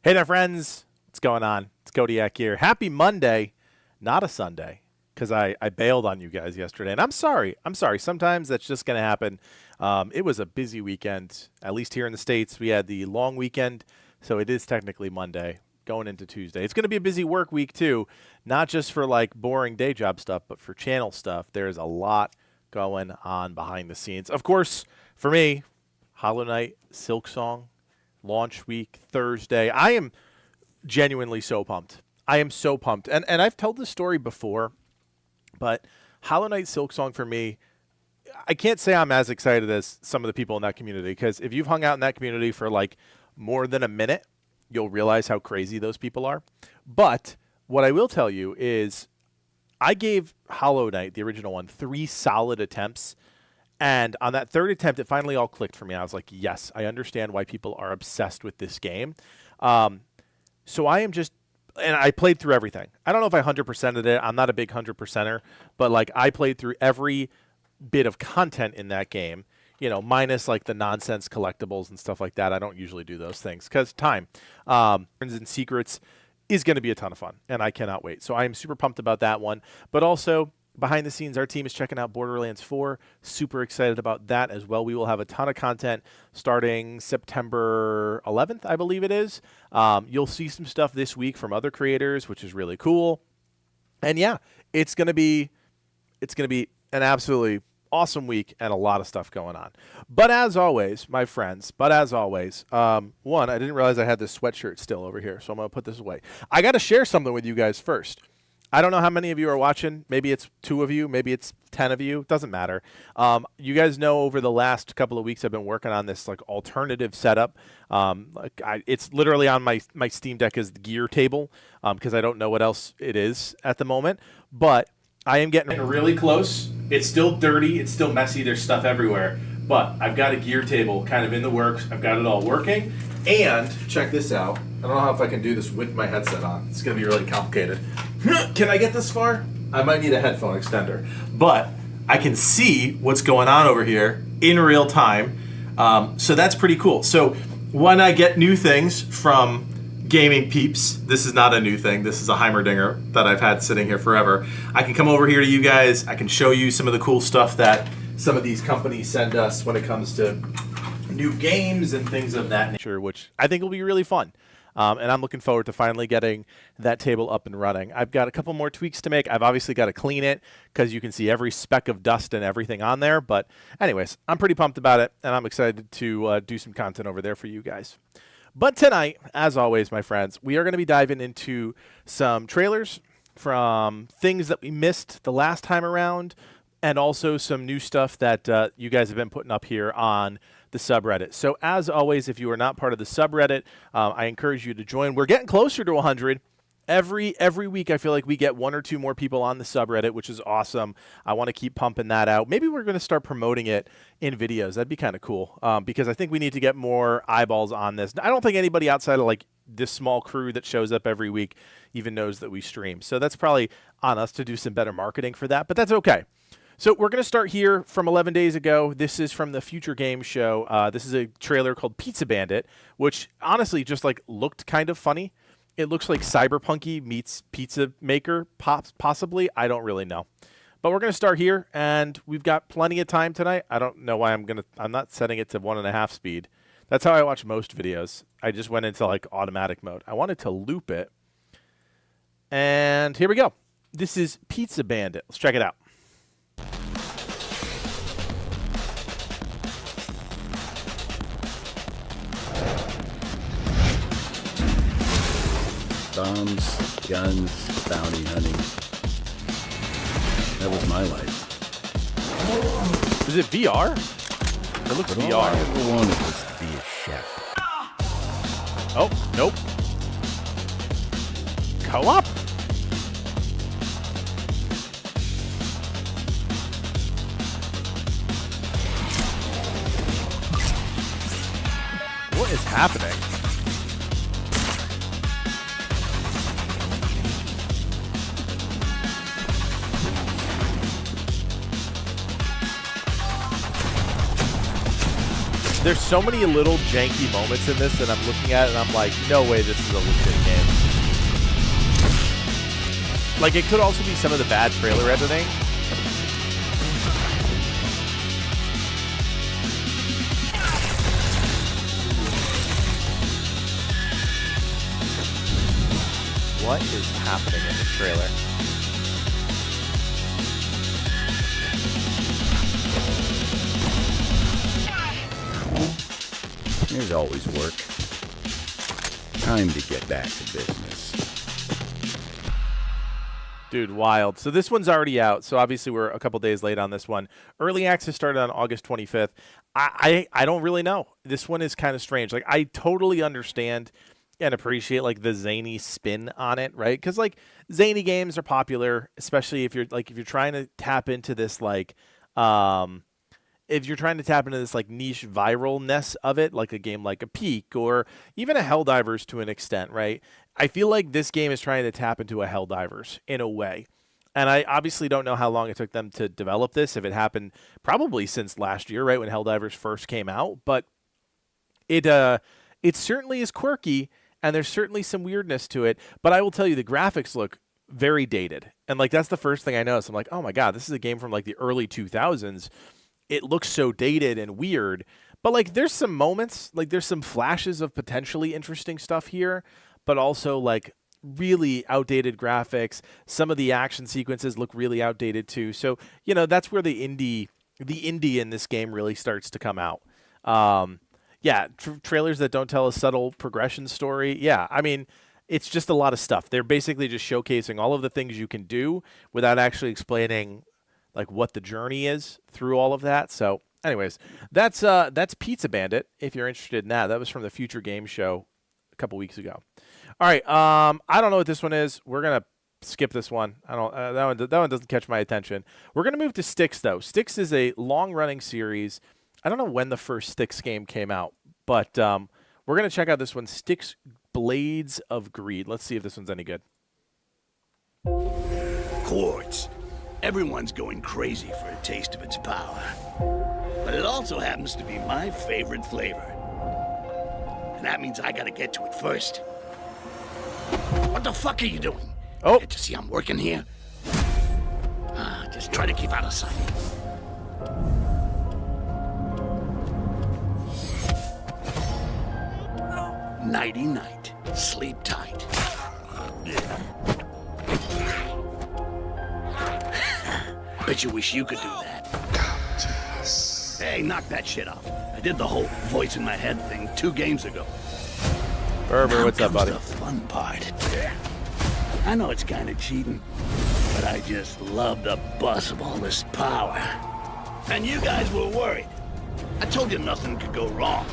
Hey there, friends. What's going on? It's Kodiak here. Happy Monday, not a Sunday, because I bailed on you guys yesterday. And I'm sorry. I'm sorry. Sometimes that's just going to happen. It was a busy weekend, at least here in the States. We had the long weekend, so it is technically Monday going into Tuesday. It's going to be a busy work week, too, not just for like boring day job stuff, but for channel stuff. There's a lot going on behind the scenes. Of course, for me, Hollow Knight, Silksong, launch week Thursday. I am genuinely so pumped. I am so pumped. And I've told this story before, but Hollow Knight Silksong for me, I can't say I'm as excited as some of the people in that community, because if you've hung out in that community for like more than a minute, you'll realize how crazy those people are. But what I will tell you is I gave Hollow Knight, the original one, 3 solid attempts. And on that third attempt, it finally all clicked for me. I was like, yes, I understand why people are obsessed with this game. So I am just, and I played through everything. I don't know if I 100%ed it. I'm not a big 100%er, but like I played through every bit of content in that game, you know, minus like the nonsense collectibles and stuff like that. I don't usually do those things because time. And Secrets is going to be a ton of fun, and I cannot wait. So I am super pumped about that one. But also, behind the scenes, our team is checking out Borderlands 4. Super excited about that as well. We will have a ton of content starting September 11th, I believe it is. You'll see some stuff this week from other creators, which is really cool. And yeah, it's going to be an absolutely awesome week and a lot of stuff going on. But as always, my friends, one, I didn't realize I had this sweatshirt still over here, so I'm going to put this away. I got to share something with you guys first. I don't know how many of you are watching. Maybe it's 2 of you. Maybe it's 10 of you. Doesn't matter. You guys know over the last couple of weeks I've been working on this like alternative setup. It's literally on my Steam Deck as the gear table because I don't know what else it is at the moment. But I am getting really close. It's still dirty. It's still messy. There's stuff everywhere. But I've got a gear table kind of in the works. I've got it all working. And check this out. I don't know if I can do this with my headset on. It's going to be really complicated. Can I get this far? I might need a headphone extender. But I can see what's going on over here in real time. So that's pretty cool. So when I get new things from gaming peeps, this is not a new thing. This is a Heimerdinger that I've had sitting here forever. I can come over here to you guys. I can show you some of the cool stuff that some of these companies send us when it comes to new games and things of that nature, which I think will be really fun. And I'm looking forward to finally getting that table up and running. I've got a couple more tweaks to make. I've obviously got to clean it because you can see every speck of dust and everything on there. But anyways, I'm pretty pumped about it, and I'm excited to do some content over there for you guys. But tonight, as always, my friends, we are going to be diving into some trailers from things that we missed the last time around, and also some new stuff that you guys have been putting up here on the subreddit. So as always, if you are not part of the subreddit, I encourage you to join. We're getting closer to 100. Every week I feel like we get 1 or 2 more people on the subreddit, which is awesome. I want to keep pumping that out. Maybe we're going to start promoting it in videos. That'd be kind of cool because I think we need to get more eyeballs on this. I don't think anybody outside of like this small crew that shows up every week even knows that we stream. So that's probably on us to do some better marketing for that, but that's okay. So we're going to start here from 11 days ago. This is from the Future Games Show. This is a trailer called Pizza Bandit, which honestly just like looked kind of funny. It looks like Cyberpunky meets Pizza Maker, possibly. I don't really know. But we're going to start here, and we've got plenty of time tonight. I don't know why I'm not setting it to 1.5 speed. That's how I watch most videos. I just went into like automatic mode. I wanted to loop it. And here we go. This is Pizza Bandit. Let's check it out. Bombs, guns, bounty hunting. That was my life. Is it VR? It looks But VR. all I ever wanted was to be a chef. Oh, nope. Co-op? What is happening? There's so many little janky moments in this that I'm looking at and I'm like, no way this is a legit game. Like, it could also be some of the bad trailer editing. What is happening in this trailer? There's always work. Time to get back to business. Dude, wild. So this one's already out. So obviously we're a couple days late on this one. Early access started on August 25th. I don't really know. This one is kind of strange. Like, I totally understand and appreciate like the zany spin on it, right? Because like zany games are popular, especially if you're trying to tap into this like if you're trying to tap into this like niche viralness of it, like a game like a Peak or even a Helldivers to an extent, right? I feel like this game is trying to tap into a Helldivers in a way. And I obviously don't know how long it took them to develop this, if it happened probably since last year, right, when Helldivers first came out. But it certainly is quirky, and there's certainly some weirdness to it. But I will tell you, the graphics look very dated. And like that's the first thing I noticed. I'm like, oh my God, this is a game from like the early 2000s. It looks so dated and weird, but like there's some moments, like there's some flashes of potentially interesting stuff here, but also like really outdated graphics. Some of the action sequences look really outdated too. So, you know, that's where the indie in this game really starts to come out. Yeah, trailers that don't tell a subtle progression story. Yeah, I mean, it's just a lot of stuff. They're basically just showcasing all of the things you can do without actually explaining like what the journey is through all of that. So anyways, that's Pizza Bandit. If you're interested in that, that was from the Future Game Show a couple weeks ago. All right. I don't know what this one is. We're going to skip this one. I don't, that one doesn't catch my attention. We're going to move to Styx though. Styx is a long running series. I don't know when the first Styx game came out, but, we're going to check out this one, Styx Blades of Greed. Let's see if this one's any good. Quartz. Everyone's going crazy for a taste of its power. But it also happens to be my favorite flavor. And that means I gotta get to it first. What the fuck are you doing? Oh. Can't you see I'm working here? Just try to keep out of sight. Nighty-night. Sleep tight. Bet you wish you could do that. Hey, knock that shit off. I did the whole voice in my head thing 2 games ago. Berber, what's up, buddy? The fun part. I know it's kind of cheating, but I just love the buzz of all this power. And you guys were worried. I told you nothing could go wrong.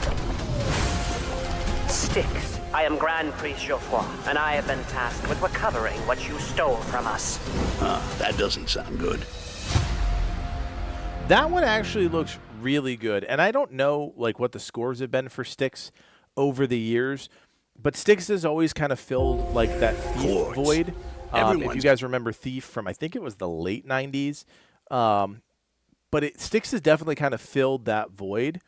Styx, I am Grand Priest Geoffroy, and I have been tasked with recovering what you stole from us. That doesn't sound good. That one actually looks really good, and I don't know like what the scores have been for Styx over the years, but Styx has always kind of filled like that Thief void. If you guys remember Thief from, I think it was the late 90s, but Styx has definitely kind of filled that void.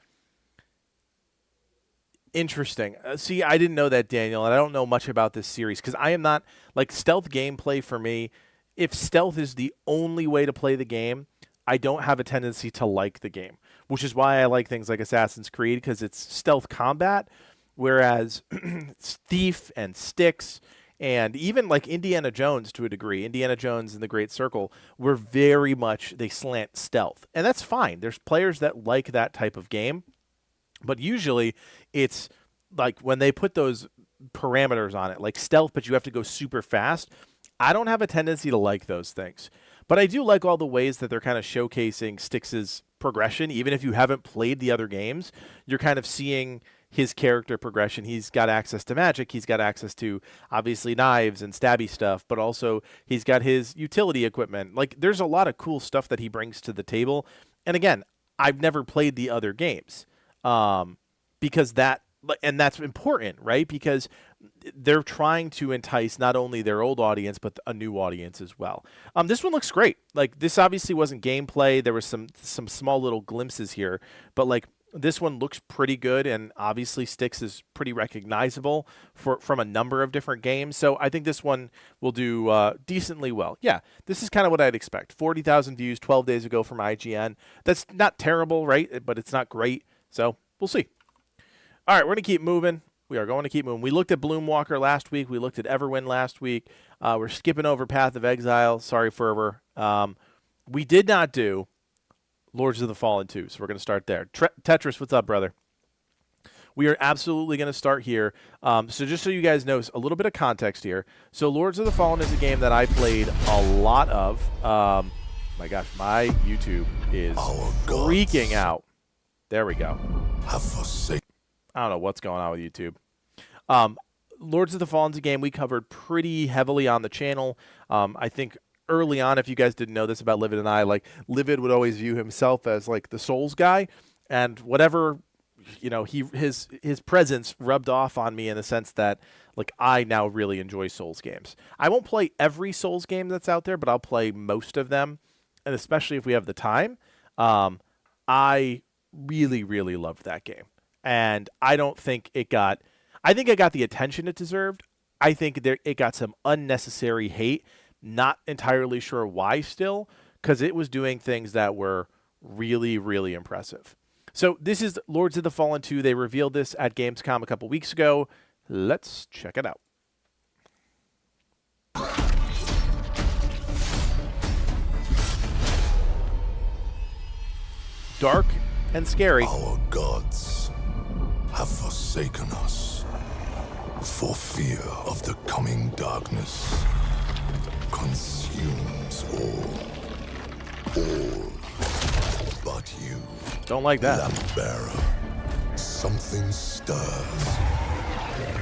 Interesting. See, I didn't know that, Daniel, and I don't know much about this series because I am not like stealth gameplay for me. If stealth is the only way to play the game, I don't have a tendency to like the game, which is why I like things like Assassin's Creed because it's stealth combat, whereas Thief and Styx and even like Indiana Jones to a degree, Indiana Jones and the Great Circle were very much, they slant stealth. And that's fine. There's players that like that type of game, but usually it's like when they put those parameters on it, like stealth, but you have to go super fast. I don't have a tendency to like those things. But I do like all the ways that they're kind of showcasing Styx's progression. Even if you haven't played the other games, you're kind of seeing his character progression. He's got access to magic. He's got access to, obviously, knives and stabby stuff. But also, he's got his utility equipment. Like, there's a lot of cool stuff that he brings to the table. And again, I've never played the other games because that... And that's important, right? Because they're trying to entice not only their old audience, but a new audience as well. This one looks great. Like, this obviously wasn't gameplay. There was some small little glimpses here. But, like, This one looks pretty good, and obviously Styx is pretty recognizable from a number of different games. So I think this one will do decently well. Yeah, this is kind of what I'd expect. 40,000 views 12 days ago from IGN. That's not terrible, right? But it's not great. So we'll see. All right, we're going to keep moving. We are going to keep moving. We looked at Bloomwalker last week. We looked at Everwind last week. We're skipping over Path of Exile. Sorry, Fervor. We did not do Lords of the Fallen 2, so we're going to start there. Tetris, what's up, brother? We are absolutely going to start here. So just so you guys know, a little bit of context here. So Lords of the Fallen is a game that I played a lot of. My gosh, my YouTube is freaking out. There we go. I don't know what's going on with YouTube. Lords of the Fallen's a game we covered pretty heavily on the channel. I think early on, if you guys didn't know this about Livid and I, like Livid would always view himself as like the Souls guy, and whatever, you know, his presence rubbed off on me in the sense that like I now really enjoy Souls games. I won't play every Souls game that's out there, but I'll play most of them, and especially if we have the time. I really, really loved that game, and I don't think it got. I think it got the attention it deserved. I think it got some unnecessary hate. Not entirely sure why still, because it was doing things that were really, really impressive. So this is Lords of the Fallen 2. They revealed this at Gamescom a couple weeks ago. Let's check it out. Dark and scary. Our gods have forsaken us for fear of the coming darkness. Consumes all but you. Don't like that. Lamp bearer, something stirs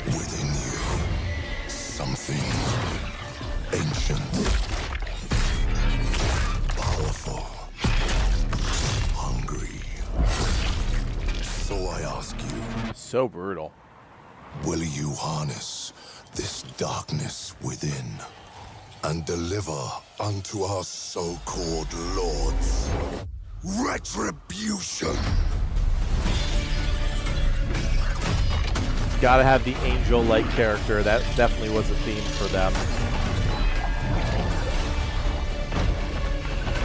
within you. Something ancient, powerful, hungry. So I ask you. So brutal. Will you harness this darkness within and deliver unto our so-called lords retribution? Gotta have the angel-like character. That definitely was a theme for them.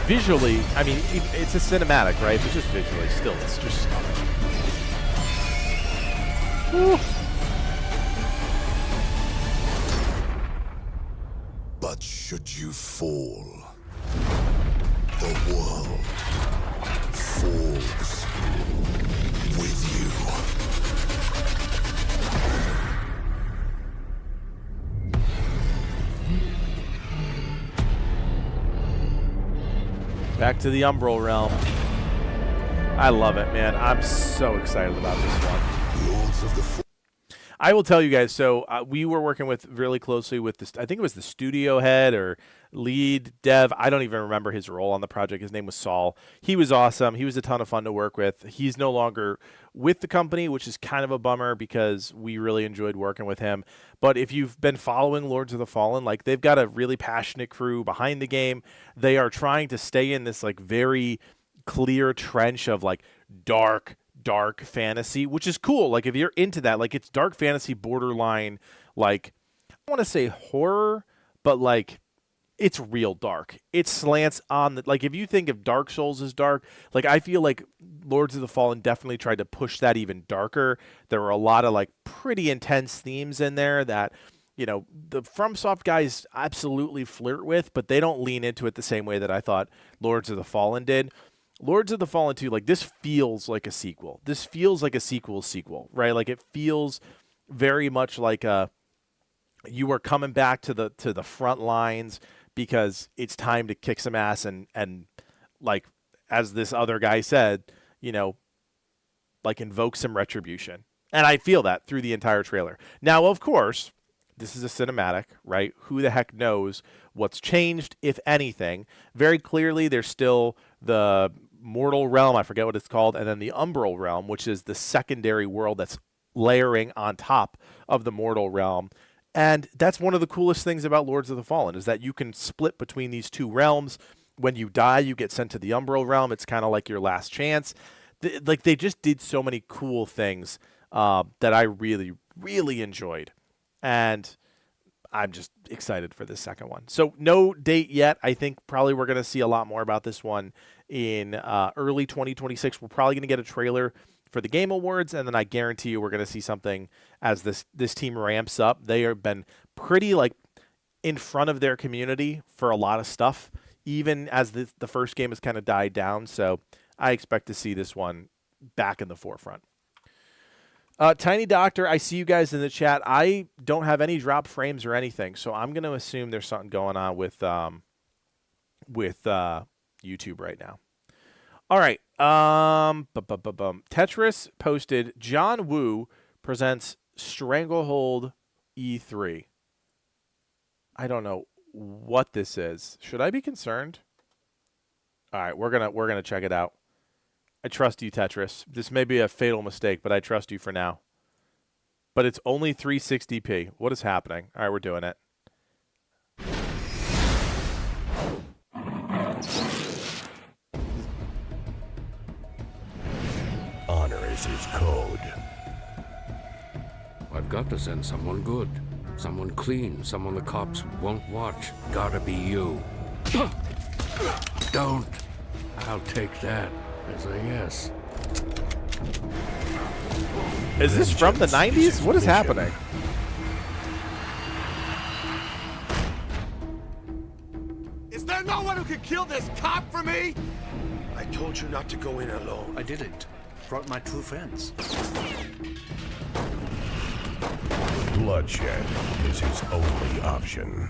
Visually, I mean, it's a cinematic, right? But just visually, still, it's just stunning. Woo. But should you fall, the world falls with you. Back to the Umbral Realm. I love it, man. I'm so excited about this one. Lords of the I will tell you guys, so we were working with really closely with this, I think it was the studio head or lead dev. I don't even remember his role on the project. His name was Saul. He was awesome. He was a ton of fun to work with. He's no longer with the company, which is kind of a bummer because we really enjoyed working with him. But if you've been following Lords of the Fallen, like they've got a really passionate crew behind the game. They are trying to stay in this like very clear trench of like dark fantasy, which is cool. Like if you're into that, like it's dark fantasy borderline, like I don't want to say horror, but like it's real dark. It slants on the, like if you think of Dark Souls as dark, like I feel like Lords of the Fallen definitely tried to push that even darker. There were a lot of like pretty intense themes in there that, you know, the FromSoft guys absolutely flirt with, but they don't lean into it the same way that I thought Lords of the Fallen did. Lords of the Fallen 2, like this feels like a sequel. This feels like a sequel, right? Like it feels very much like you are coming back to the front lines because it's time to kick some ass and like as this other guy said, you know, like invoke some retribution. And I feel that through the entire trailer. Now, of course, this is a cinematic, right? Who the heck knows what's changed, if anything? Very clearly, there's still the Mortal Realm, I forget what it's called, and then the Umbral Realm, which is the secondary world that's layering on top of the Mortal Realm. And that's one of the coolest things about Lords of the Fallen, is that you can split between these two realms. When you die, you get sent to the Umbral Realm. It's kind of like your last chance. like they just did so many cool things that I really, really enjoyed, and I'm just excited for this second one. So no date yet. I think probably we're going to see a lot more about this one in early 2026. We're probably going to get a trailer for the Game Awards, and then I guarantee you we're going to see something as this team ramps up. They have been pretty like in front of their community for a lot of stuff, even as the first game has kind of died down. So I expect to see this one back in the forefront. Tiny Doctor, I see you guys in the chat. I don't have any drop frames or anything, so I'm going to assume there's something going on with YouTube right now. All right. Tetris posted John Woo presents Stranglehold E3. I don't know what this is. Should I be concerned? All right, we're gonna check it out. I trust you, Tetris. This may be a fatal mistake, but I trust you for now. But it's only 360p. What is happening? All right, we're doing it. Honor is his code. I've got to send someone good. Someone clean. Someone the cops won't watch. Gotta be you. Don't. I'll take that as a yes. Is this from the 90s? What is happening? Is there no one who can kill this cop for me? I told you not to go in alone. I didn't. Brought my true friends. Bloodshed is his only option.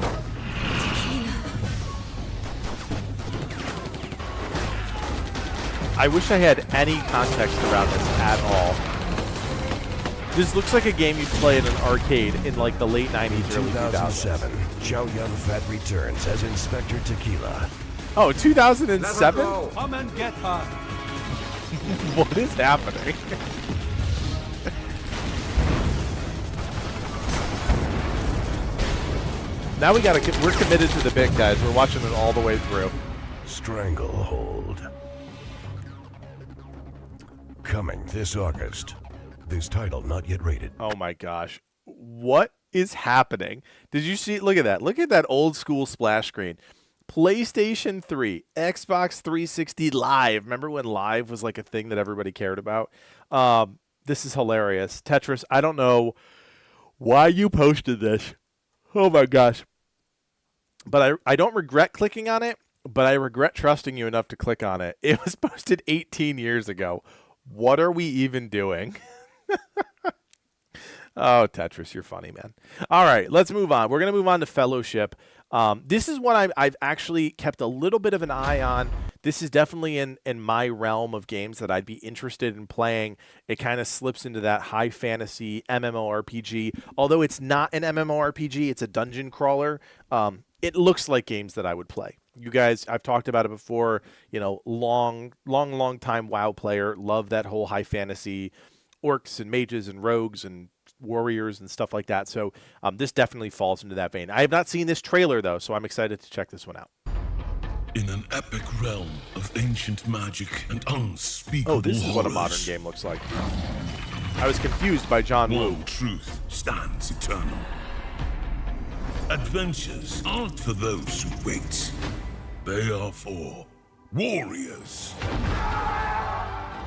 I wish I had any context around this at all. This looks like a game you'd play in an arcade in like the late 90s, early 2000s. 2007, Chow Yun-Fat returns as Inspector Tequila. Oh, 2007? Come and get her. What is happening? Now we're committed to the bit, guys. We're watching it all the way through. Stranglehold. Coming this August. This title not yet rated. Oh my gosh. What is happening? Did you see? Look at that. Look at that old school splash screen. PlayStation 3, Xbox 360 Live. Remember when Live was like a thing that everybody cared about? This is hilarious. Tetris, I don't know why you posted this. Oh my gosh. But I don't regret clicking on it, but I regret trusting you enough to click on it. It was posted 18 years ago. What are we even doing? Oh, Tetris, you're funny, man. All right, let's move on. We're going to move on to Fellowship. This is what I've actually kept a little bit of an eye on. This is definitely in my realm of games that I'd be interested in playing. It kind of slips into that high fantasy MMORPG. Although it's not an MMORPG, it's a dungeon crawler. It looks like games that I would play. You guys, I've talked about it before, you know, long time WoW player. Love that whole high fantasy orcs and mages and rogues and warriors and stuff like that. So this definitely falls into that vein. I have not seen this trailer, though, so I'm excited to check this one out. In an epic realm of ancient magic and unspeakable Oh, this is what a modern horrors, game looks like. I was confused by John Woo. one truth stands eternal. Adventures aren't for those who wait. They are for warriors.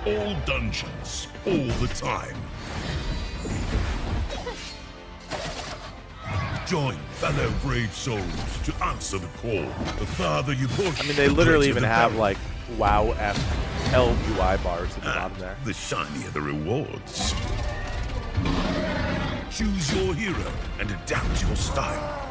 All dungeons, all the time. Join fellow brave souls to answer the call. The farther you push, I mean, they the literally greater even the have peril. like WoW-esque LUI bars at the bottom there. The shinier the rewards. Choose your hero and adapt your style.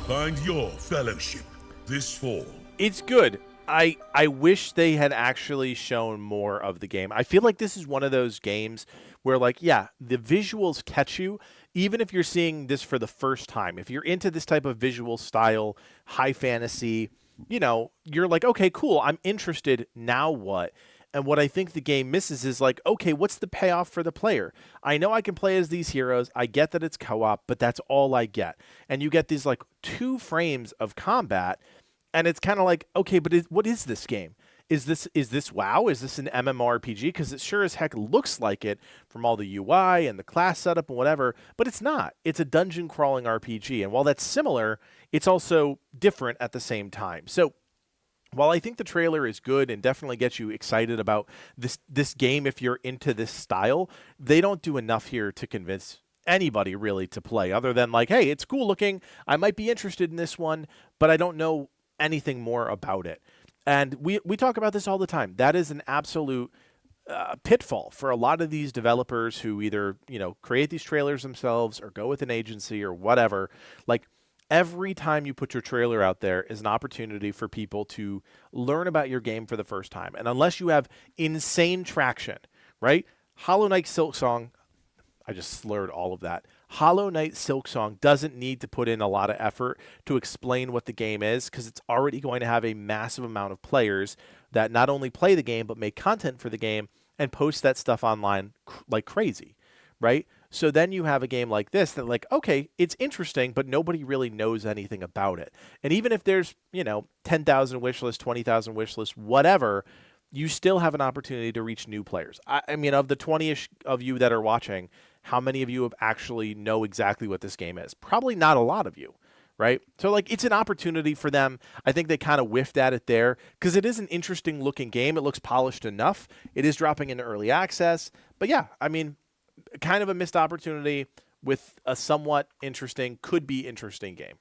Find your fellowship this fall. It's good. I wish they had actually shown more of the game. I feel like this is one of those games where, like, yeah, the visuals catch you, even if you're seeing this for the first time. If you're into this type of visual style, high fantasy, you know, you're like, okay, cool, I'm interested. Now what? And what I think the game misses is like, okay, what's the payoff for the player? I know I can play as these heroes. I get that it's co-op, but that's all I get. And you get these like 2 frames of combat, and it's kind of like, okay, but what is this game? Is this WoW? Is this an MMORPG? Because it sure as heck looks like it from all the UI and the class setup and whatever, but it's not. It's a dungeon crawling RPG. And while that's similar, it's also different at the same time. So while I think the trailer is good and definitely gets you excited about this game if you're into this style, they don't do enough here to convince anybody really to play, other than like, hey, it's cool looking. I might be interested in this one, but I don't know anything more about it. And we talk about this all the time. That is an absolute pitfall for a lot of these developers who either, create these trailers themselves or go with an agency or whatever. Like, every time you put your trailer out there is an opportunity for people to learn about your game for the first time. And unless you have insane traction, right? Hollow Knight Silksong, I just slurred all of that. Hollow Knight Silksong doesn't need to put in a lot of effort to explain what the game is, because it's already going to have a massive amount of players that not only play the game, but make content for the game and post that stuff online like crazy, right? So then you have a game like this that like, okay, it's interesting, but nobody really knows anything about it. And even if there's, 10,000 wishlist, 20,000 wishlist, whatever, you still have an opportunity to reach new players. I mean, of the 20-ish of you that are watching, how many of you have actually know exactly what this game is? Probably not a lot of you, right? So like, it's an opportunity for them. I think they kind of whiffed at it there because it is an interesting looking game. It looks polished enough. It is dropping into early access, but yeah, I mean, kind of a missed opportunity with a somewhat interesting, could be interesting game.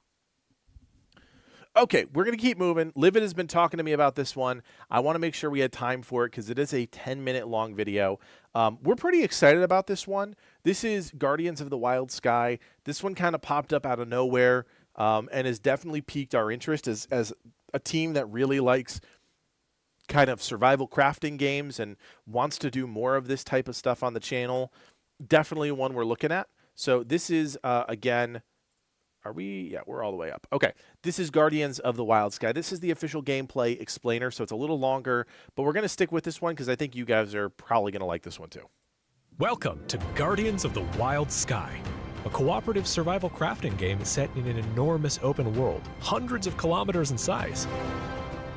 Okay, we're going to keep moving. Livid has been talking to me about this one. I want to make sure we had time for it because it is a 10-minute long video. We're pretty excited about this one. This is Guardians of the Wild Sky. This one kind of popped up out of nowhere and has definitely piqued our interest as a team that really likes kind of survival crafting games and wants to do more of this type of stuff on the channel. Definitely one we're looking at. So this is, again... Are we? Yeah, we're all the way up. Okay, this is Guardians of the Wild Sky. This is the official gameplay explainer, so it's a little longer, but we're going to stick with this one because I think you guys are probably going to like this one too. Welcome to Guardians of the Wild Sky, a cooperative survival crafting game set in an enormous open world, hundreds of kilometers in size.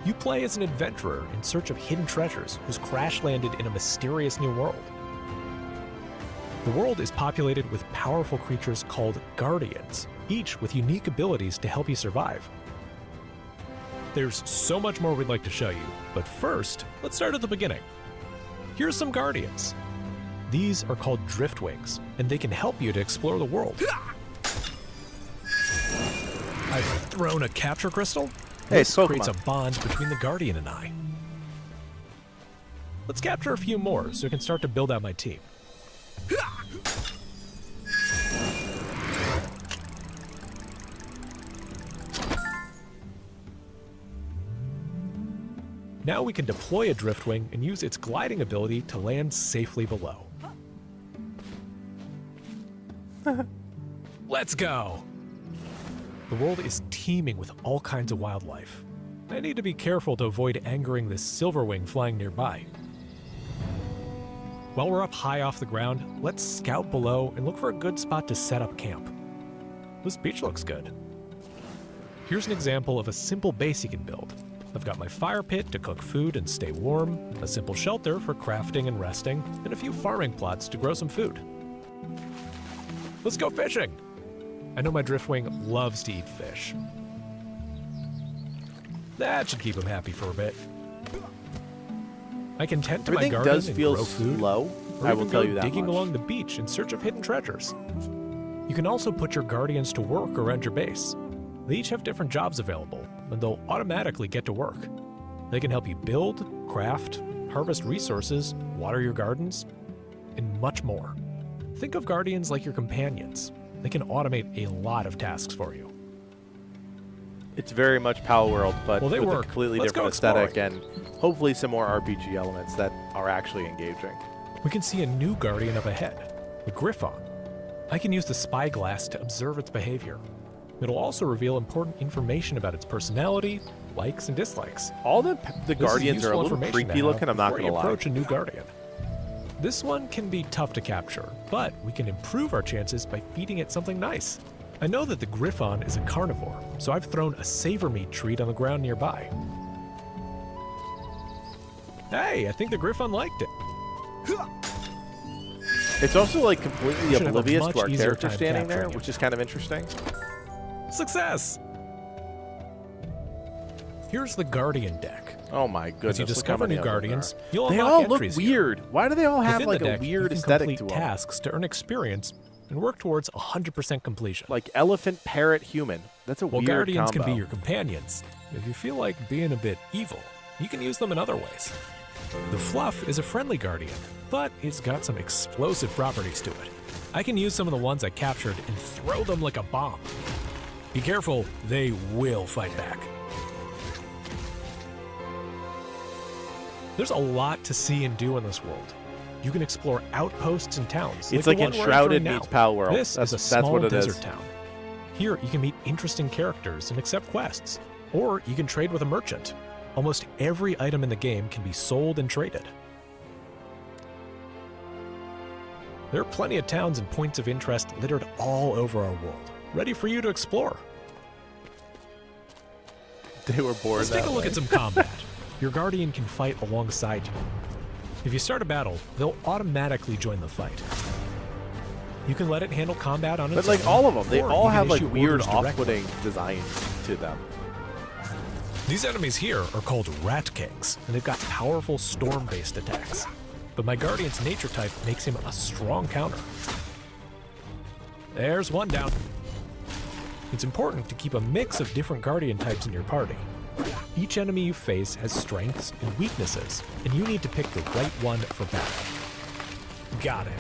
You play as an adventurer in search of hidden treasures who's crash-landed in a mysterious new world. The world is populated with powerful creatures called Guardians, each with unique abilities to help you survive. There's so much more we'd like to show you, but first, let's start at the beginning. Here's some Guardians. These are called Driftwings, and they can help you to explore the world. I've thrown a capture crystal. Hey, this creates a bond between the Guardian and I. Let's capture a few more so I can start to build out my team. Now we can deploy a Driftwing and use its gliding ability to land safely below. Let's go! The world is teeming with all kinds of wildlife. I need to be careful to avoid angering this Silverwing flying nearby. While we're up high off the ground, let's scout below and look for a good spot to set up camp. This beach looks good. Here's an example of a simple base you can build. I've got my fire pit to cook food and stay warm, a simple shelter for crafting and resting, and a few farming plots to grow some food. Let's go fishing! I know my Driftwing loves to eat fish. That should keep him happy for a bit. I can tend to my Everything garden does and feel grow food, slow. or I will even tell go you that digging much. along the beach in search of hidden treasures. You can also put your Guardians to work around your base. They each have different jobs available, and they'll automatically get to work. They can help you build, craft, harvest resources, water your gardens, and much more. Think of Guardians like your companions. They can automate a lot of tasks for you. It's very much Pal World, but Well, they with work. a completely Let's go different aesthetic exploring. and hopefully some more RPG elements that are actually engaging. We can see a new Guardian up ahead, the Griffon. I can use the spyglass to observe its behavior. It'll also reveal important information about its personality, likes and dislikes. All the This is Guardians are a useful little information to creepy have looking, I'm not before going to you lie. approach a new Guardian. This one can be tough to capture, but we can improve our chances by feeding it something nice. I know that the Griffon is a carnivore, so I've thrown a savor meat treat on the ground nearby. Hey, I think the Griffon liked it. It's also like completely Should have a oblivious much to our easier character time standing there, capturing it. which is kind of interesting. Success! Here's the Guardian deck. Oh my goodness! As you look how discover many new of them Guardians, there are. you'll They unlock all look entries here. weird. Why do they all have Within like the a deck, weird you can aesthetic complete to them? tasks to earn experience and work towards 100% completion. Like elephant, parrot, human. That's a While weird Guardians combo. can be your companions, if you feel like being a bit evil, you can use them in other ways. The Fluff is a friendly Guardian, but it's got some explosive properties to it. I can use some of the ones I captured and throw them like a bomb. Be careful, they will fight back. There's a lot to see and do in this world. You can explore outposts and towns. It's the like one we're Enshrouded entering meets now. Pal World. This That's is a small what it desert is. town. Here, you can meet interesting characters and accept quests, or you can trade with a merchant. Almost every item in the game can be sold and traded. There are plenty of towns and points of interest littered all over our world, ready for you to explore. They were born Let's that take a look way. at some combat. Your Guardian can fight alongside you. If you start a battle, they'll automatically join the fight. You can let it handle combat on its But like own, all of them, they or all you can have like issue weird orders directly. off-putting designs to them. These enemies here are called Rat Kings, and they've got powerful storm-based attacks. But my Guardian's nature type makes him a strong counter. There's one down. It's important to keep a mix of different Guardian types in your party. Each enemy you face has strengths and weaknesses, and you need to pick the right one for battle. Got it.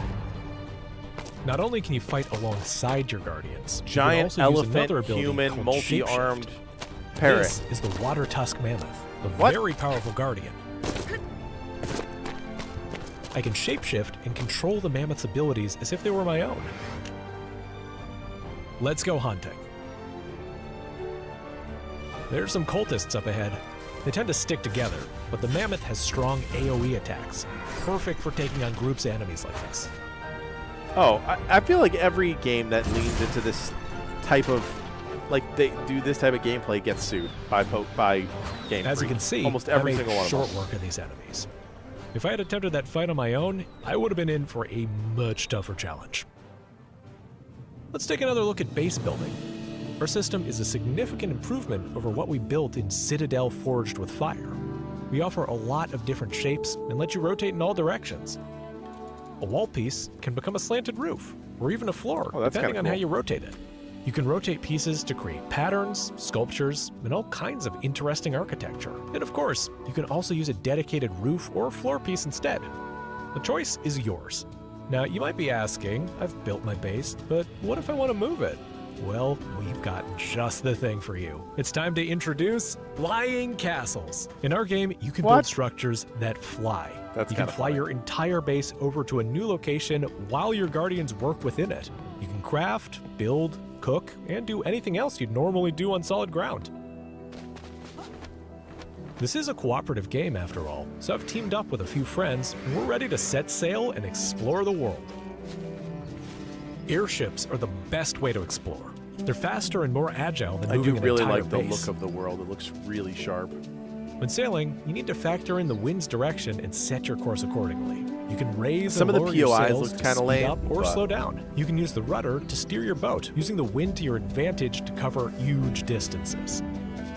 Not only can you fight alongside your Guardians, you can Giant also use another elephant, ability human, called multi-armed Shapeshift. parrot. This is the Water Tusk Mammoth, a What? very powerful Guardian. I can shapeshift and control the mammoth's abilities as if they were my own. Let's go hunting. There's some cultists up ahead. They tend to stick together, but the mammoth has strong AoE attacks, perfect for taking on groups of enemies like this. Oh, I feel like every game that leans into this type of, like they do this type of gameplay gets sued by Game As you Freak. can see, almost I every made single one of short them. work of these enemies. If I had attempted that fight on my own, I would have been in for a much tougher challenge. Let's take another look at base building. Our system is a significant improvement over what we built in Citadel Forged with Fire. We offer a lot of different shapes and let you rotate in all directions. A wall piece can become a slanted roof, or even a floor, Oh, that's depending kinda on how cool. you rotate it. You can rotate pieces to create patterns, sculptures, and all kinds of interesting architecture. And of course, you can also use a dedicated roof or floor piece instead. The choice is yours. Now, you might be asking, I've built my base, but what if I want to move it? Well, we've got just the thing for you. It's time to introduce Flying Castles. In our game, you can What? build structures that fly. That's You can kinda fly funny. your entire base over to a new location while your Guardians work within it. You can craft, build, cook, and do anything else you'd normally do on solid ground. This is a cooperative game after all, so I've teamed up with a few friends and we're ready to set sail and explore the world. Airships are the best way to explore. They're faster and more agile than I do moving an really entire like the base. look of the world. It looks really sharp. When sailing, you need to factor in the wind's direction and set your course accordingly. You can raise Some and of the lower your POIs sails look to kinda speed lame, up or but- slow down. You can use the rudder to steer your boat, using the wind to your advantage to cover huge distances.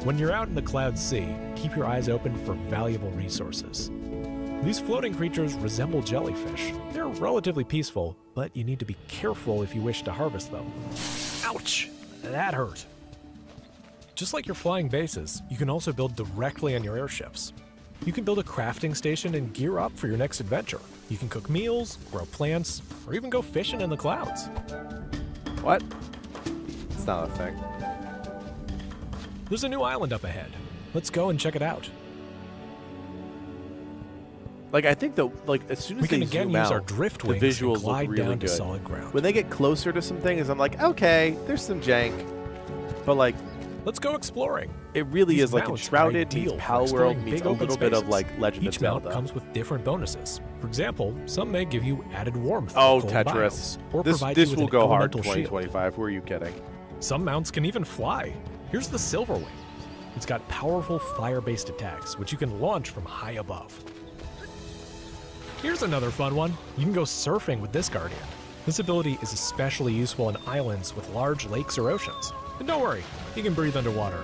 When you're out in the cloud sea, keep your eyes open for valuable resources. These floating creatures resemble jellyfish. They're relatively peaceful, but you need to be careful if you wish to harvest them. Ouch! That hurt. Just like your flying bases, you can also build directly on your airships. You can build a crafting station and gear up for your next adventure. You can cook meals, grow plants, or even go fishing in the clouds. What? It's not a thing. There's a new island up ahead. Let's go and check it out. Like I think as soon as We can they again zoom use out, our drift the wings and visuals look glide really down good. to solid ground. When they get closer to some things, I'm like, okay, there's some jank, but like Let's go exploring. It really These is like mounts are Enshrouded meets ideal for Pal World exploring meets big a open little bit of spaces. like Legend Each of mount Zelda. comes with different bonuses. For example, some may give you added warmth for Oh, cold Tetris. biomes, or This provide you with will an go hard elemental shield. 2025. Who are you kidding? Some mounts can even fly. Here's the Silverwing. It's got powerful fire-based attacks, which you can launch from high above. Here's another fun one. You can go surfing with this Guardian. This ability is especially useful in islands with large lakes or oceans. And don't worry, you can breathe underwater.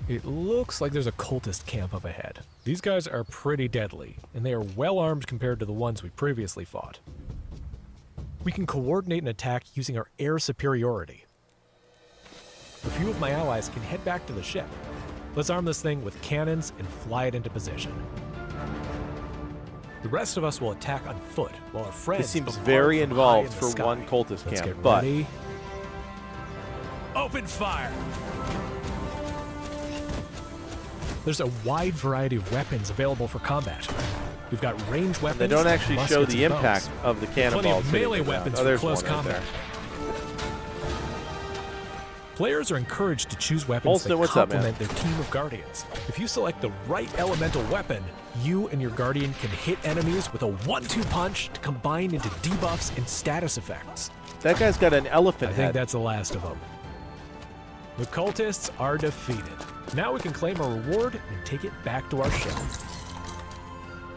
It looks like there's a cultist camp up ahead. These guys are pretty deadly, and they are well armed compared to the ones we previously fought. We can coordinate an attack using our air superiority. A few of my allies can head back to the ship. Let's arm this thing with cannons and fly it into position. The rest of us will attack on foot, while our friends This seems bombard very from high involved in the for sky. one cultist Let's camp, get but ready. Open fire! There's a wide variety of weapons available for combat. We've got range weapons. they don't actually show muskets the and impact bows. of the Plenty cannonballs. of hitting melee the ground. weapons Oh, for there's close one right combat. there. Players are encouraged to choose weapons Holston, that what's up, man? complement their team of guardians. If you select the right elemental weapon, you and your guardian can hit enemies with a 1-2 punch to combine into debuffs and status effects. That guy's got an elephant I think head. that's the last of them. The cultists are defeated. Now we can claim our reward and take it back to our ship.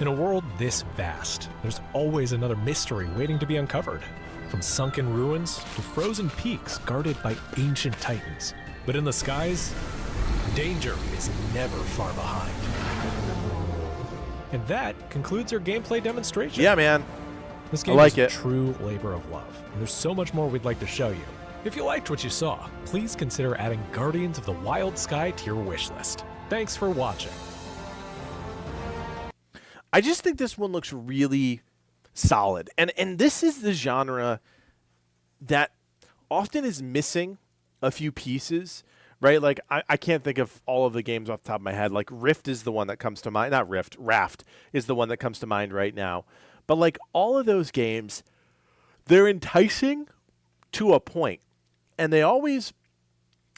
In a world this vast, there's always another mystery waiting to be uncovered. From sunken ruins to frozen peaks guarded by ancient titans. But in the skies, danger is never far behind. And that concludes our gameplay demonstration. Yeah, man. This I game like is it. a true labor of love, and there's so much more we'd like to show you. If you liked what you saw, please consider adding Guardians of the Wild Sky to your wish list. Thanks for watching. I just think this one looks really solid. And this is the genre that often is missing a few pieces, right? Like, I can't think of all of the games off the top of my head. Like, Rift is the one that comes to mind. Not Rift, Raft is the one that comes to mind right now. But, like, all of those games, they're enticing to a point. And they always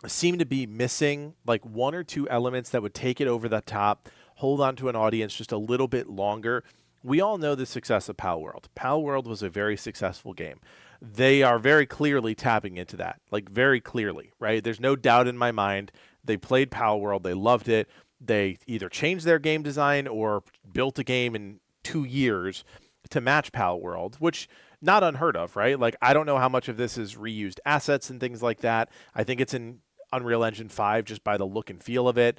seem to be missing, like, one or two elements that would take it over the top, hold on to an audience just a little bit longer. We all know the success of Pal World. Pal World was a very successful game. They are very clearly tapping into that, like very clearly, right? There's no doubt in my mind. They played Pal World. They loved it. They either changed their game design or built a game in 2 years to match Pal World, which not unheard of, right? Like, I don't know how much of this is reused assets and things like that. I think it's in Unreal Engine 5 just by the look and feel of it.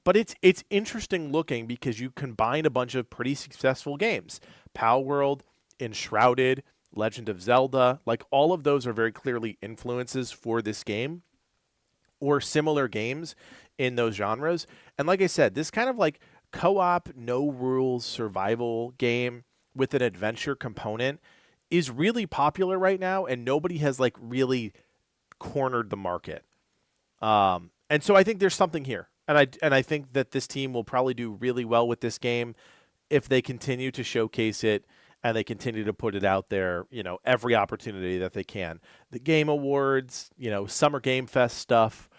But it's interesting looking because you combine a bunch of pretty successful games. Pal World, Enshrouded, Legend of Zelda, like all of those are very clearly influences for this game or similar games in those genres. And like I said, this kind of like co-op, no rules survival game with an adventure component is really popular right now, and nobody has like really cornered the market. And so I think there's something here. And I think that this team will probably do really well with this game if they continue to showcase it and they continue to put it out there, you know, every opportunity that they can. The Game Awards, you know, Summer Game Fest stuff,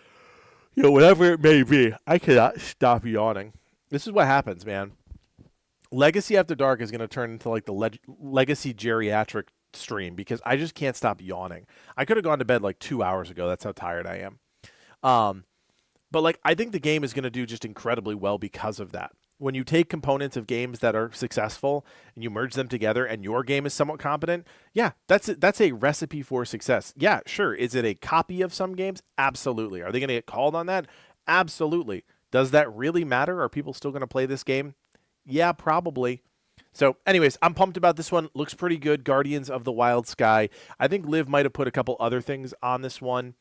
you know, whatever it may be. I cannot stop yawning. This is what happens, man. Legacy After Dark is going to turn into like the Legacy Geriatric stream because I just can't stop yawning. I could have gone to bed like 2 hours ago. That's how tired I am. But like, I think the game is going to do just incredibly well because of that. When you take components of games that are successful and you merge them together and your game is somewhat competent, yeah, that's a recipe for success. Yeah, sure. Is it a copy of some games? Absolutely. Are they going to get called on that? Absolutely. Does that really matter? Are people still going to play this game? Yeah, probably. So anyways, I'm pumped about this one. Looks pretty good. Guardians of the Wild Sky. I think Liv might have put a couple other things on this one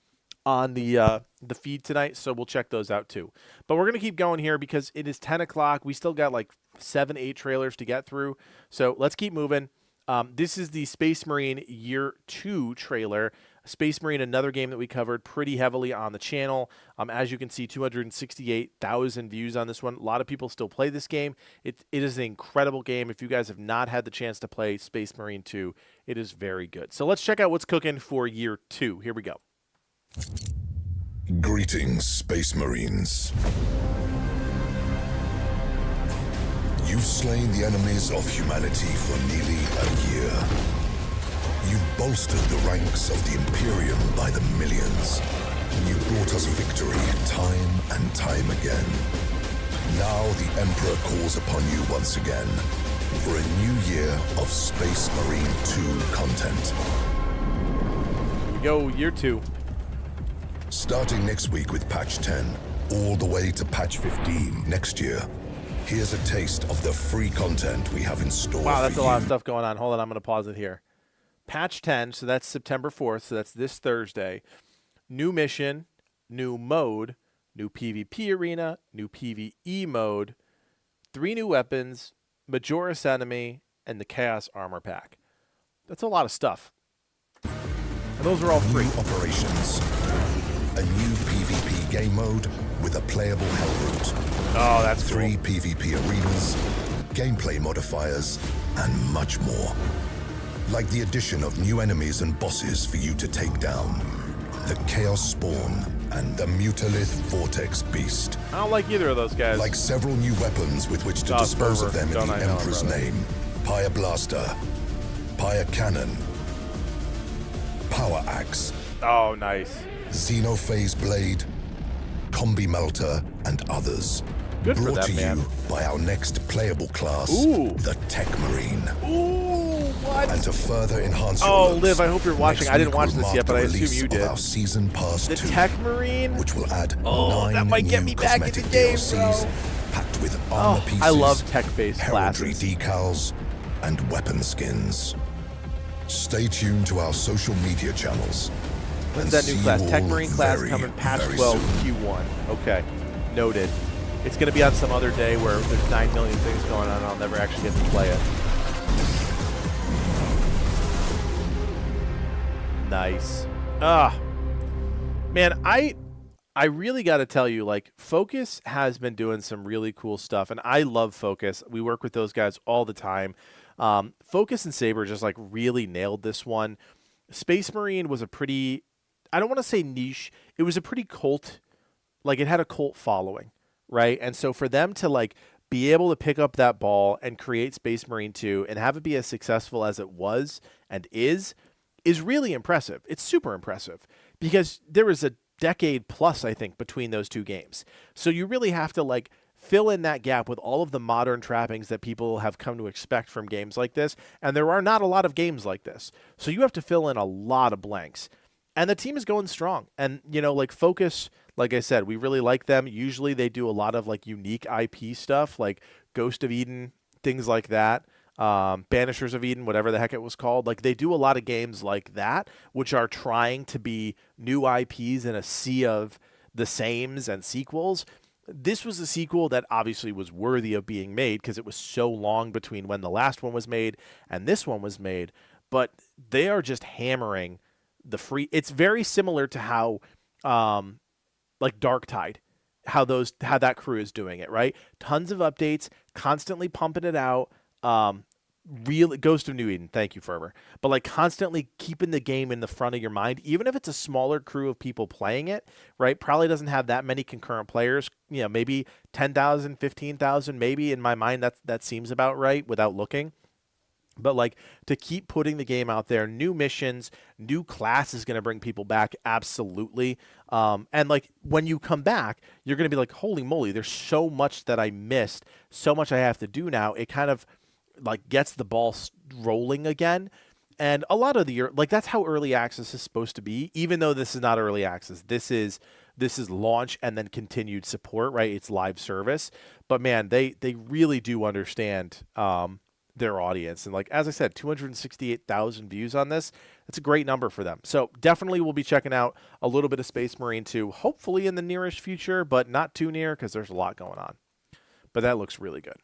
on the feed tonight, so we'll check those out too. But we're going to keep going here because it is 10 o'clock. We still got like 7-8 trailers to get through. So let's keep moving. This is the Space Marine Year 2 trailer. Space Marine, another game that we covered pretty heavily on the channel. As you can see, 268,000 views on this one. A lot of people still play this game. It is an incredible game. If you guys have not had the chance to play Space Marine 2, it is very good. So let's check out what's cooking for year 2. Here we go. Greetings, Space Marines. You've slain the enemies of humanity for nearly a year. You've bolstered the ranks of the Imperium by the millions, and you brought us victory time and time again. Now the Emperor calls upon you once again for a new year of Space Marine 2 content. Here we go, year 2. Starting next week with patch 10, all the way to patch 15 next year. Here's a taste of the free content we have in store. Wow, that's for a lot of you. stuff going on. Hold on, I'm going to pause it here. Patch 10, so that's September 4th, so that's this Thursday. New mission, new mode, new PvP arena, new PvE mode, 3 new weapons, Majoris enemy, and the Chaos Armor Pack. That's a lot of stuff. And those are all free. New operations, a new PvP game mode with a playable hell route. Oh, that's 3 cool. PvP arenas, gameplay modifiers, and much more. Like the addition of new enemies and bosses for you to take down. The Chaos Spawn and the Mutalith Vortex Beast. I don't like either of those guys. Like several new weapons with which to Oh, dispose fervor. of them in Don't the I know, Emperor's brother. name. Pyre Blaster, Pyre Cannon, Power Axe, Oh, nice. Xenophase Blade, Combi Melter, and others. Good for Brought them, to man. you by our next playable class, Ooh. the Tech Marine. Ooh, what? And to further enhance your Oh, looks, Liv, I hope you're watching. next I didn't week watch we'll this mark yet, but the I assume release you of did. Our Season Pass The 2, Tech Marine? which will add Oh, 9 that might get new me back in the cosmetic game, DLCs, bro. packed with armor Oh, pieces, I love tech-based heraldry classes. decals, and weapon skins. Stay tuned to our social media channels. When's and that new see class? you Tech all Marine class very, coming patch very 12 soon. Q1. Okay, noted. It's going to be on some other day where there's 9 million things going on and I'll never actually get to play it. Nice. Man, I really got to tell you, like, Focus has been doing some really cool stuff, and I love Focus. We work with those guys all the time. Focus and Saber just, like, really nailed this one. Space Marine was a pretty, I don't want to say niche, it was a pretty cult, like, it had a cult following, right? And so for them to, like, be able to pick up that ball and create Space Marine 2 and have it be as successful as it was and is really impressive. It's super impressive because there was a decade plus, I think, between those two games. So you really have to, like, fill in that gap with all of the modern trappings that people have come to expect from games like this. And there are not a lot of games like this. So you have to fill in a lot of blanks. And the team is going strong. And, you know, like, Focus, like I said, we really like them. Usually they do a lot of, like, unique IP stuff, like Ghost of Eden, things like that. Banishers of Eden, whatever the heck it was called. Like, they do a lot of games like that, which are trying to be new IPs in a sea of the sames and sequels. This was a sequel that obviously was worthy of being made because it was so long between when the last one was made and this one was made. But they are just hammering the free. It's very similar to how, like, Darktide, how that crew is doing it, right? Tons of updates, constantly pumping it out. Real Ghost of New Eden, thank you, Ferber. But, like, constantly keeping the game in the front of your mind, even if it's a smaller crew of people playing it, right? Probably doesn't have that many concurrent players, you know, maybe 10,000, 15,000, maybe. In my mind, that seems about right without looking. But, like, to keep putting the game out there, new missions, new class is going to bring people back, absolutely. And, like, when you come back, you're going to be like, holy moly, there's so much that I missed, so much I have to do now. It kind of, like, gets the ball rolling again. And a lot of like, that's how early access is supposed to be, even though this is not early access. This is launch and then continued support, right? It's live service. But, man, they really do understand their audience. And, like, as I said, 268,000 views on this. That's a great number for them. So definitely we'll be checking out a little bit of Space Marine 2, hopefully in the nearest future, but not too near because there's a lot going on. But that looks really good.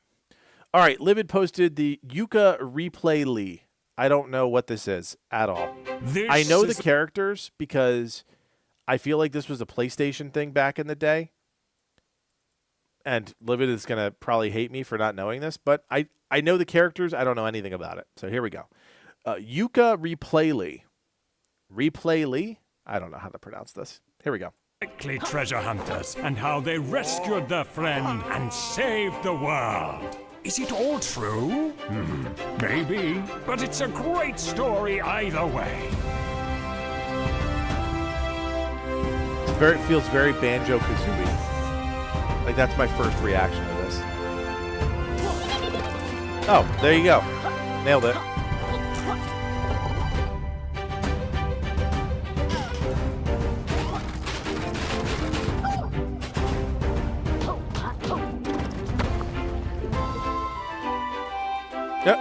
All right, Livid posted the Yuka Replay Lee. I don't know what this is at all. This I know is the characters because I feel like this was a PlayStation thing back in the day. And Livid is going to probably hate me for not knowing this, but I know the characters. I don't know anything about it. So here we go. Yuka Replayly. Replayly? I don't know how to pronounce this. Here we go. likely treasure hunters and how they rescued their friend and saved the world. Is it all true? Maybe, but it's a great story either way. It feels very Banjo-Kazooie. Like, that's my first reaction to this. Oh, there you go. Nailed it. Yep.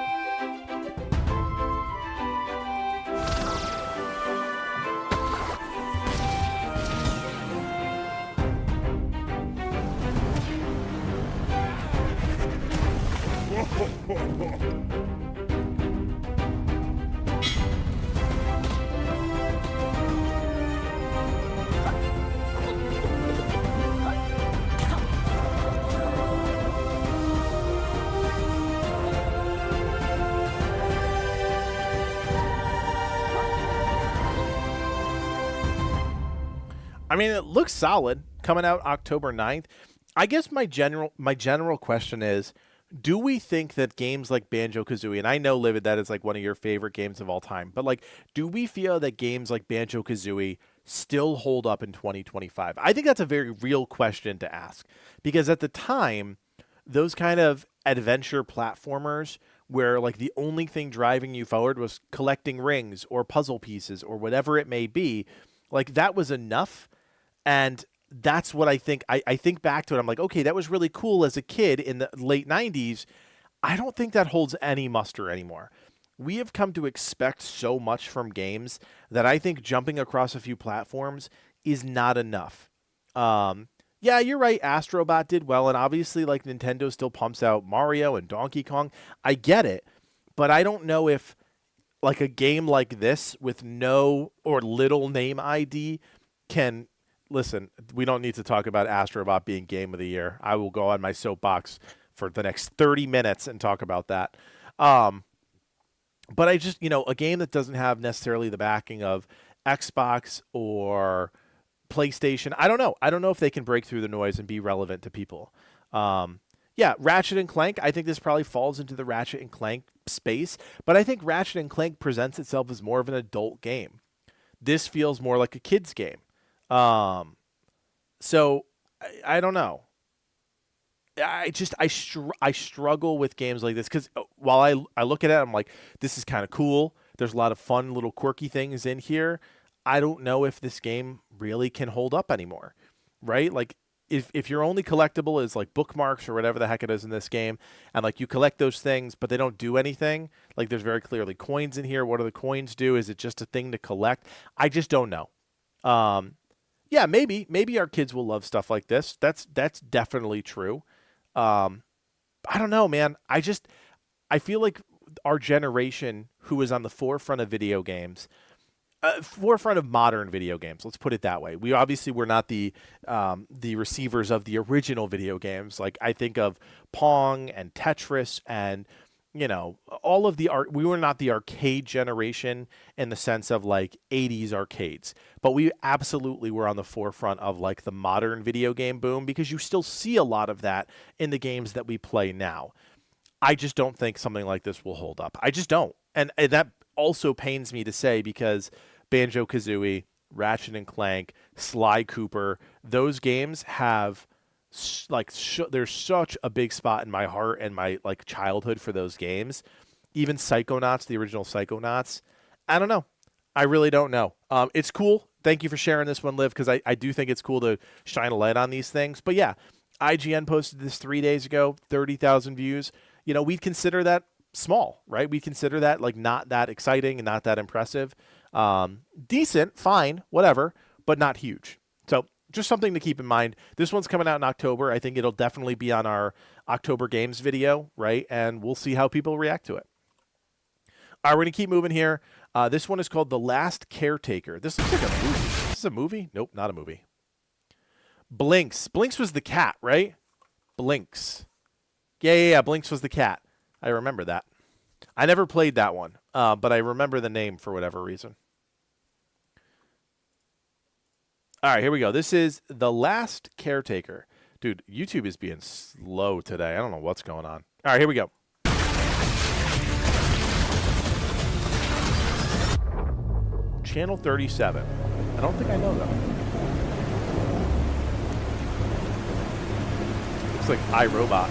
I mean, it looks solid coming out October 9th. I guess my general question is, do we think that games like Banjo-Kazooie, and I know, Livid, that is like one of your favorite games of all time, but like, do we feel that games like Banjo-Kazooie still hold up in 2025? I think that's a very real question to ask, because at the time, those kind of adventure platformers where like the only thing driving you forward was collecting rings or puzzle pieces or whatever it may be, like that was enough. And that's what I think. I think back to it. I'm like, okay, that was really cool as a kid in the late 90s. I don't think that holds any muster anymore. We have come to expect so much from games that I think jumping across a few platforms is not enough. Yeah, you're right. Astrobot did well. And obviously, like, Nintendo still pumps out Mario and Donkey Kong. I get it. But I don't know if, like, a game like this with no or little name ID can... Listen, we don't need to talk about Astrobot being Game of the Year. I will go on my soapbox for the next 30 minutes and talk about that. But I just, a game that doesn't have necessarily the backing of Xbox or PlayStation, I don't know. I don't know if they can break through the noise and be relevant to people. Yeah, Ratchet and Clank, I think this probably falls into the Ratchet and Clank space, but I think Ratchet and Clank presents itself as more of an adult game. This feels more like a kid's game. So I don't know. I struggle with games like this because while I look at it, I'm like, this is kind of cool. There's a lot of fun little quirky things in here. I don't know if this game really can hold up anymore, right? Like if your only collectible is like bookmarks or whatever the heck it is in this game, and like you collect those things, but they don't do anything, like there's very clearly coins in here. What do the coins do? Is it just a thing to collect? I just don't know. Yeah, maybe our kids will love stuff like this. That's definitely true. I don't know, man. I feel like our generation who is on the forefront of video games, forefront of modern video games, let's put it that way. We obviously were not the receivers of the original video games. Like I think of Pong and Tetris and all of the art. We were not the arcade generation in the sense of like 80s arcades, but we absolutely were on the forefront of like the modern video game boom because you still see a lot of that in the games that we play now. I just don't think something like this will hold up. I just don't. And that also pains me to say because Banjo-Kazooie, Ratchet and Clank, Sly Cooper, those games have there's such a big spot in my heart and my like childhood for those games. Even Psychonauts, the original Psychonauts, I don't know. I really don't know. It's cool. Thank you for sharing this one, Liv, because I do think it's cool to shine a light on these things. But yeah, IGN posted this 3 days ago, 30,000 views. We'd consider that small, right? We'd consider that like not that exciting and not that impressive. Decent, fine, whatever, but not huge. So just something to keep in mind. This one's coming out in October. I think it'll definitely be on our October Games video, right? And we'll see how people react to it. All right, we're going to keep moving here. This one is called The Last Caretaker. This looks like a movie. Is this a movie? Nope, not a movie. Blinks. Blinks was the cat, right? Blinks. Yeah. Blinks was the cat. I remember that. I never played that one, but I remember the name for whatever reason. All right, here we go. This is The Last Caretaker. Dude, YouTube is being slow today. I don't know what's going on. All right, here we go. Channel 37. I don't think I know them. Looks like iRobot.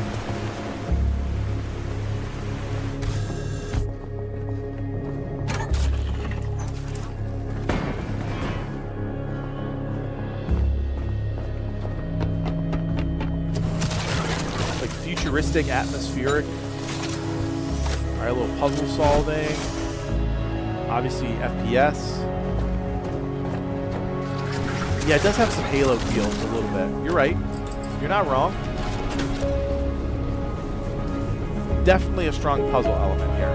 Like futuristic, atmospheric. All right, a little puzzle solving. Obviously, FPS. Yeah, it does have some Halo feels a little bit. You're right. You're not wrong. Definitely a strong puzzle element here.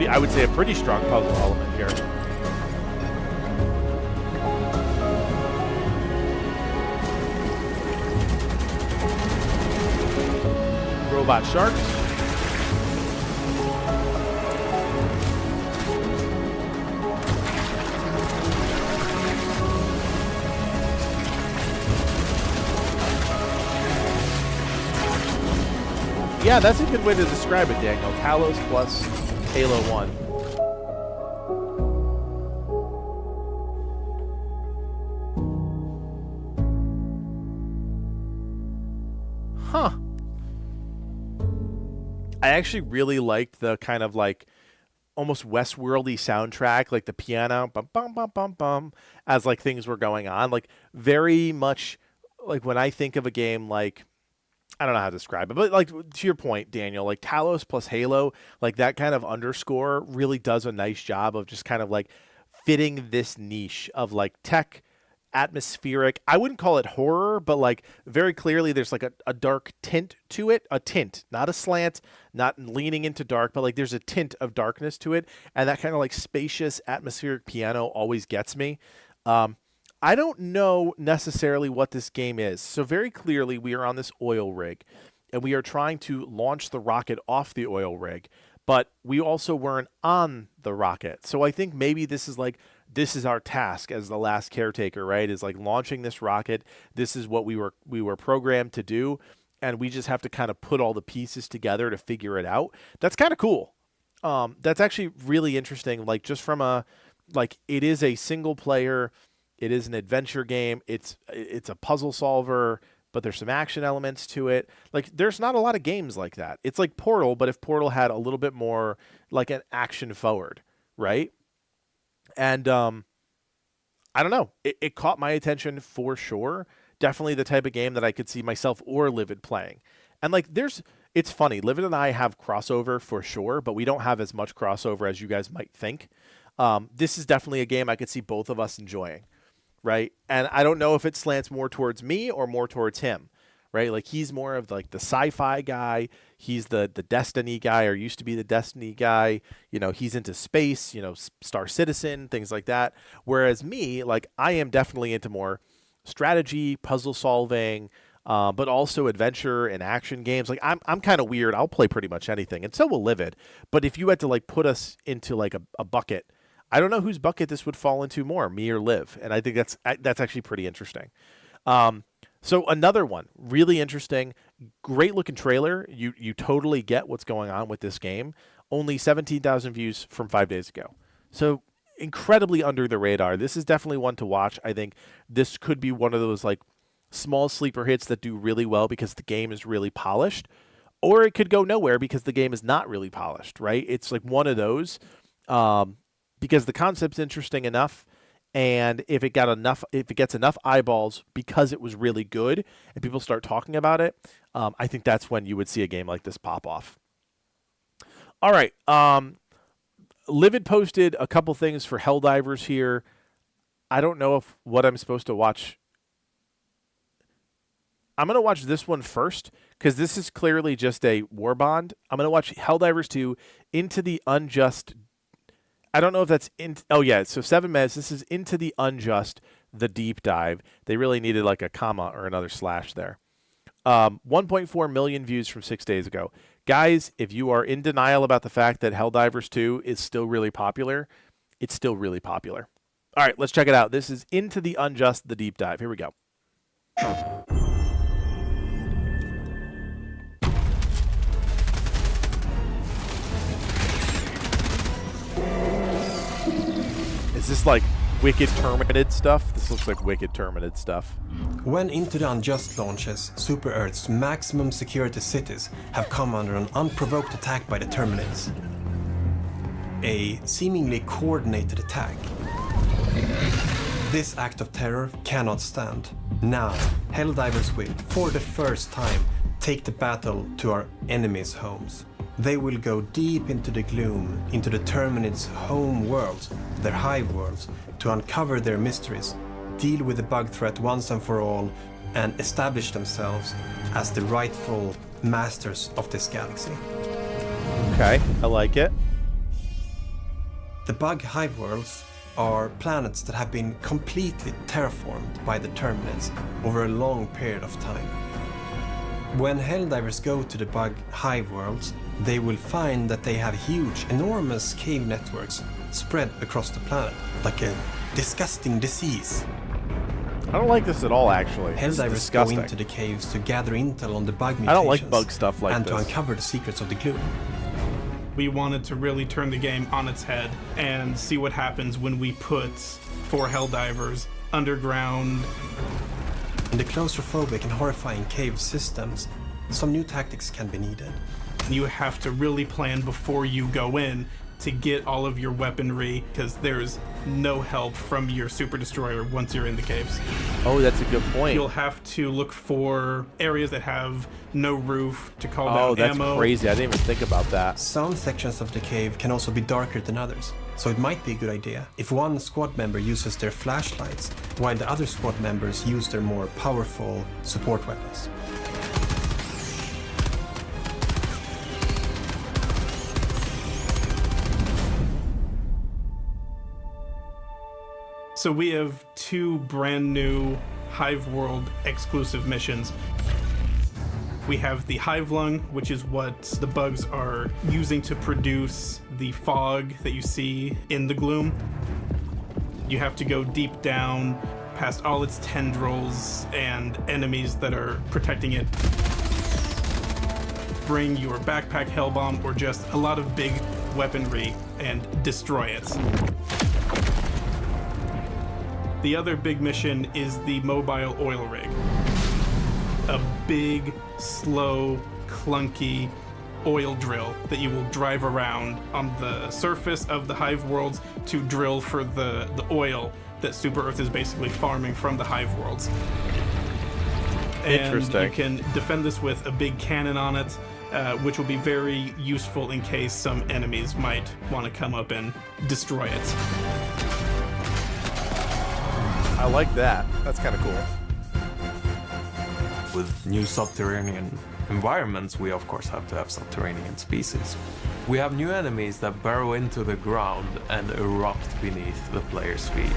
I would say a pretty strong puzzle element here. Robot sharks. Yeah, that's a good way to describe it, Daniel. Talos plus Halo 1. Huh. I actually really liked the kind of like almost Westworldy soundtrack, like the piano, bum bum bum bum bum, as like things were going on. Like very much like when I think of a game like, I don't know how to describe it, but like to your point, Daniel, like Talos plus Halo, like that kind of underscore really does a nice job of just kind of like fitting this niche of like tech, atmospheric. I wouldn't call it horror, but like very clearly there's like a dark tint to it, a tint, not a slant, not leaning into dark, but like there's a tint of darkness to it. And that kind of like spacious atmospheric piano always gets me. I don't know necessarily what this game is. So very clearly we are on this oil rig and we are trying to launch the rocket off the oil rig, but we also weren't on the rocket. So I think maybe this is our task as the last caretaker, right? Is like launching this rocket. This is what we were programmed to do. And we just have to kind of put all the pieces together to figure it out. That's kind of cool. That's actually really interesting. Like just from it is a single player, it is an adventure game. It's a puzzle solver, but there's some action elements to it. Like there's not a lot of games like that. It's like Portal, but if Portal had a little bit more like an action forward, right? And I don't know. It caught my attention for sure. Definitely the type of game that I could see myself or Livid playing. And like it's funny. Livid and I have crossover for sure, but we don't have as much crossover as you guys might think. This is definitely a game I could see both of us enjoying. Right. And I don't know if it slants more towards me or more towards him. Right. Like he's more of like the sci-fi guy. He's the Destiny guy, or used to be the Destiny guy. You know, he's into space, you know, Star Citizen, things like that. Whereas me, like I am definitely into more strategy, puzzle solving, but also adventure and action games. Like I'm kind of weird. I'll play pretty much anything, and so will Livid. But if you had to like put us into like a bucket, I don't know whose bucket this would fall into more, me or Liv. And I think that's actually pretty interesting. So another one, really interesting, great looking trailer. You totally get what's going on with this game. Only 17,000 views from 5 days ago. So incredibly under the radar. This is definitely one to watch. I think this could be one of those like small sleeper hits that do really well because the game is really polished. Or it could go nowhere because the game is not really polished, right? It's like one of those. Because the concept's interesting enough, and if it gets enough eyeballs because it was really good and people start talking about it, I think that's when you would see a game like this pop off. All right, Livid posted a couple things for Helldivers here. I don't know if what I'm supposed to watch. I'm going to watch this one first because this is clearly just a war bond. I'm going to watch Helldivers 2 Into the Unjust. I don't know if that's in. Oh, yeah. So 7 minutes. This is Into the Unjust, the deep dive. They really needed like a comma or another slash there. 1.4 million views from 6 days ago. Guys, if you are in denial about the fact that Helldivers 2 is still really popular, it's still really popular. All right, let's check it out. This is Into the Unjust, the deep dive. Here we go. Is this like Wicked Terminid stuff? This looks like Wicked Terminid stuff. When Into the Unjust launches, Super Earth's maximum security cities have come under an unprovoked attack by the Terminids. A seemingly coordinated attack. This act of terror cannot stand. Now, Helldivers will, for the first time, take the battle to our enemies' homes. They will go deep into the gloom, into the Terminids' home worlds, their hive worlds, to uncover their mysteries, deal with the bug threat once and for all, and establish themselves as the rightful masters of this galaxy. Okay, I like it. The bug hive worlds are planets that have been completely terraformed by the Terminids over a long period of time. When Helldivers go to the bug hive worlds, they will find that they have huge, enormous cave networks spread across the planet, like a disgusting disease. I don't like this at all, actually. Helldivers go into the caves to gather intel on the bug mutations. I don't like bug stuff like and this. to uncover the secrets of the gloom. We wanted to really turn the game on its head and see what happens when we put 4 Helldivers underground. In the claustrophobic and horrifying cave systems, some new tactics can be needed. You have to really plan before you go in to get all of your weaponry, because there's no help from your Super Destroyer once you're in the caves. Oh, that's a good point. You'll have to look for areas that have no roof to call down ammo. Oh, that's crazy. I didn't even think about that. Some sections of the cave can also be darker than others, so it might be a good idea if one squad member uses their flashlights, while the other squad members use their more powerful support weapons. So we have 2 brand new Hive World exclusive missions. We have the Hive Lung, which is what the bugs are using to produce the fog that you see in the gloom. You have to go deep down past all its tendrils and enemies that are protecting it. Bring your backpack Hellbomb or just a lot of big weaponry and destroy it. The other big mission is the mobile oil rig. A big, slow, clunky oil drill that you will drive around on the surface of the Hive worlds to drill for the oil that Super Earth is basically farming from the Hive worlds. Interesting. And you can defend this with a big cannon on it, which will be very useful in case some enemies might want to come up and destroy it. I like that. That's kind of cool. With new subterranean environments, we of course have to have subterranean species. We have new enemies that burrow into the ground and erupt beneath the player's feet.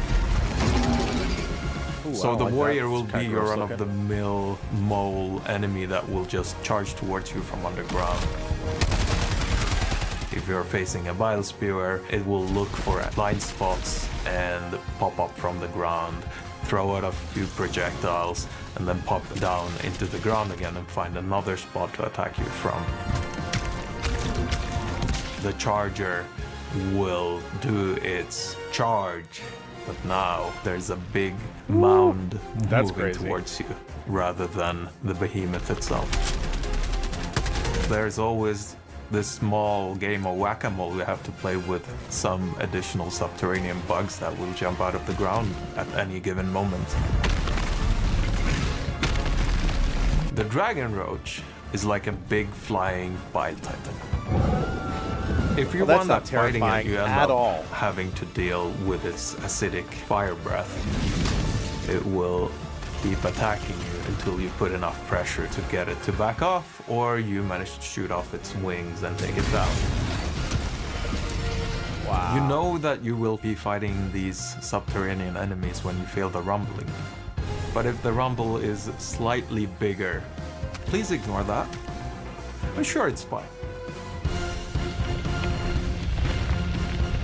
Ooh, So I the like warrior that. will It's be kinda your gross run-of-the-mill mole enemy that will just charge towards you from underground. If you're facing a Bile Spewer, it will look for blind spots and pop up from the ground, throw out a few projectiles, and then pop down into the ground again and find another spot to attack you from. The Charger will do its charge, but now there's a big mound That's moving crazy. towards you rather than the behemoth itself. There's always this small game of whack-a-mole you have to play with some additional subterranean bugs that will jump out of the ground at any given moment. The Dragon Roach is like a big flying bile titan. If you Well, wind that's up not fighting it, terrifying you end at up all. having to deal with its acidic fire breath. It will keep attacking you until you put enough pressure to get it to back off, or you manage to shoot off its wings and take it down. Wow. You know that you will be fighting these subterranean enemies when you feel the rumbling. But if the rumble is slightly bigger, please ignore that. I'm sure it's fine.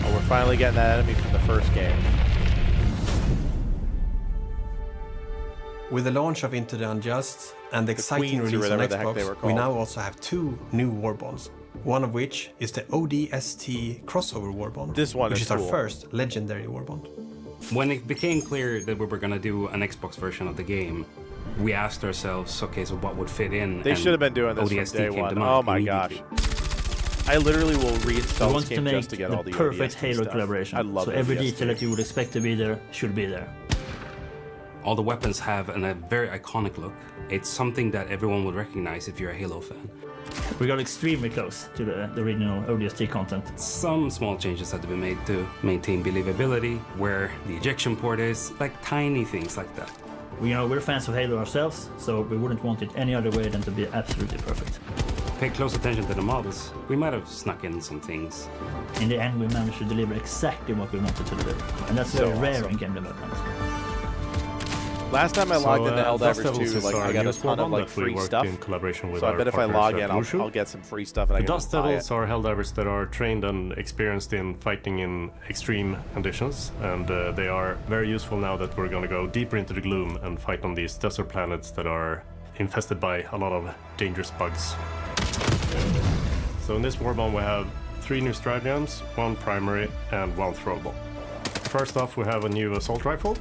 Oh, we're finally getting that enemy from the first game. With the launch of Into the Unjust and the exciting Queens, or release on whatever the heck they were Xbox, we called. now also have 2 new warbonds. One of which is the ODST crossover warbond, This one which is is cool. our first legendary warbond. When it became clear that we were going to do an Xbox version of the game, we asked ourselves, okay, so what would fit in? They And should have been doing this ODST from day came one. to mind Oh my gosh. immediately. I literally will reinstall We this want to game make just to get all the perfect ODST Halo stuff. collaboration. I love so every ODST. detail that you would expect to be there should be there. All the weapons have a very iconic look. It's something that everyone would recognize if you're a Halo fan. We got extremely close to the original ODST content. Some small changes had to be made to maintain believability, where the ejection port is, like tiny things like that. We're fans of Halo ourselves, so we wouldn't want it any other way than to be absolutely perfect. Pay close attention to the models. We might have snuck in some things. In the end, we managed to deliver exactly what we wanted to deliver, and that's So very rare awesome. in game development. Last time I logged into Dust Helldivers Devils 2, is like our I got a newest ton of warbond like that we free worked stuff. in collaboration with So I our bet if I partners log at in, Wushu. I'll get some free stuff and I The can Dust buy Devils it. are Helldivers that are trained and experienced in fighting in extreme conditions, and they are very useful now that we're going to go deeper into the gloom and fight on these desert planets that are infested by a lot of dangerous bugs. So in this warbond we have 3 new stratagems, 1 primary and 1 throwable. First off, we have a new assault rifle,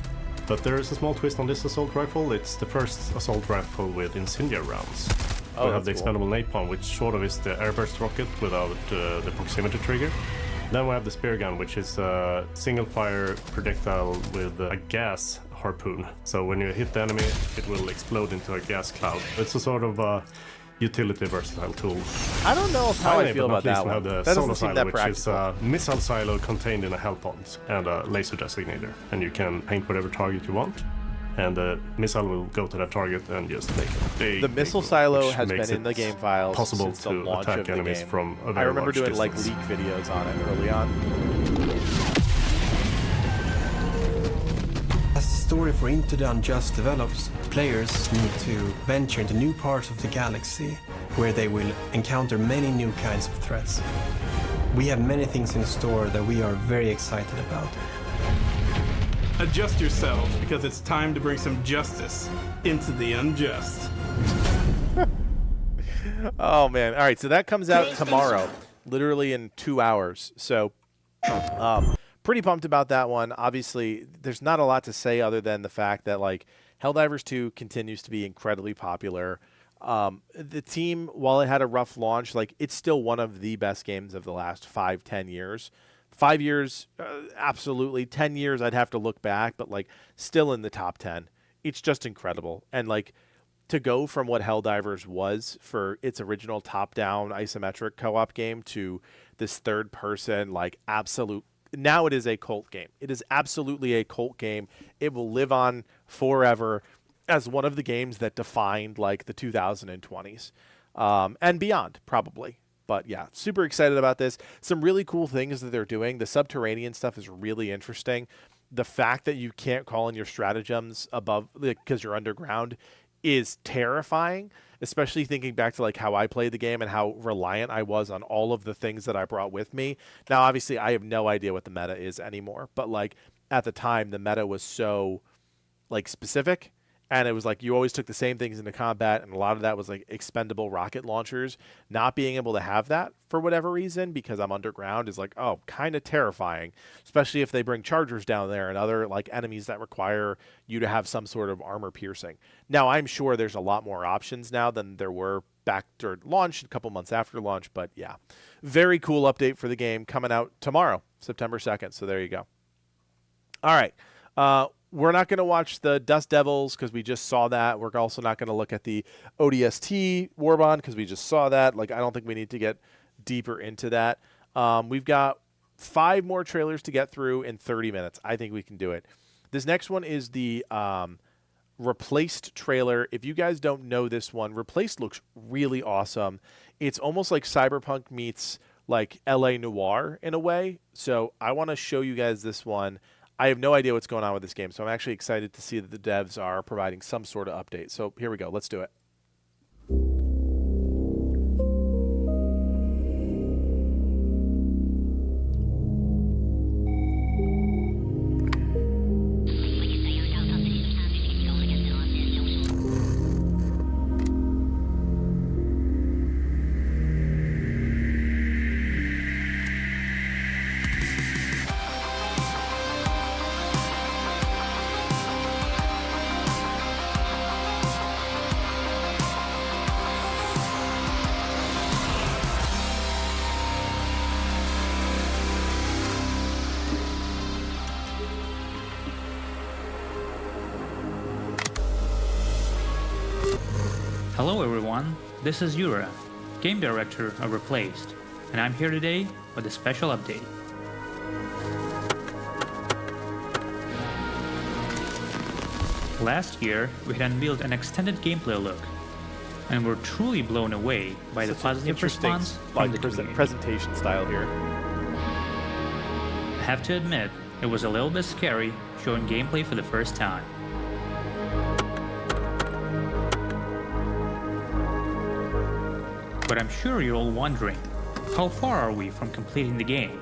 but there is a small twist on this assault rifle. It's the first assault rifle with incendiary rounds. Oh, we have that's the cool. expendable napalm, which sort of is the airburst rocket without the proximity trigger. Then we have the spear gun, which is a single fire projectile with a gas harpoon. So when you hit the enemy, it will explode into a gas cloud. It's a sort of utility versatile tool. I don't know how I Finally, feel but about not least, that we one. have the That solo doesn't seem silo, that which is practical. a missile silo contained in a hell pod and a laser designator. And you can paint whatever target you want, and the missile will go to that target and just make a big The missile big silo hole, which has been makes in the it game files possible since the to launch attack of the enemies game. from a I very remember large doing like distance. leak videos on it early on. As the story for Into the Unjust develops, players need to venture into new parts of the galaxy, where they will encounter many new kinds of threats. We have many things in store that we are very excited about. Adjust yourselves, because it's time to bring some justice into the unjust. Oh man! All right, so that comes out tomorrow, literally in 2 hours. So, pretty pumped about that one. Obviously, there's not a lot to say other than the fact that like Helldivers 2 continues to be incredibly popular. The team, while it had a rough launch, like it's still one of the best games of the last 5-10 years. 5 years, absolutely. 10 years, I'd have to look back, but like still in the top 10. It's just incredible. And like to go from what Helldivers was for its original top-down isometric co-op game to this third-person, like absolute. Now it is a cult game. It is absolutely a cult game. It will live on forever as one of the games that defined like the 2020s and beyond, probably. But yeah, super excited about this. Some really cool things that they're doing. The subterranean stuff is really interesting. The fact that you can't call in your stratagems above because you're underground is terrifying, especially thinking back to like how I played the game and how reliant I was on all of the things that I brought with me. Now, obviously, I have no idea what the meta is anymore, but like at the time, the meta was so like specific. And it was like you always took the same things into combat, and a lot of that was like expendable rocket launchers. Not being able to have that for whatever reason because I'm underground is like, oh, kind of terrifying, especially if they bring chargers down there and other like enemies that require you to have some sort of armor piercing. Now, I'm sure there's a lot more options now than there were back during launch, a couple months after launch. But yeah, very cool update for the game coming out tomorrow, September 2nd. So there you go. All right. We're not going to watch the Dust Devils because we just saw that. We're also not going to look at the ODST Warbond because we just saw that. Like, I don't think we need to get deeper into that. We've got 5 more trailers to get through in 30 minutes. I think we can do it. This next one is the Replaced trailer. If you guys don't know this one, Replaced looks really awesome. It's almost like Cyberpunk meets like LA Noire in a way. So I want to show you guys this one. I have no idea what's going on with this game, so I'm actually excited to see that the devs are providing some sort of update. So here we go. Let's do it. Hello everyone, this is Yura, Game Director of Replaced, and I'm here today with a special update. Last year, we had unveiled an extended gameplay look, and we're truly blown away by the positive response from the community. Presentation style here. I have to admit, it was a little bit scary showing gameplay for the first time. But I'm sure you're all wondering, how far are we from completing the game?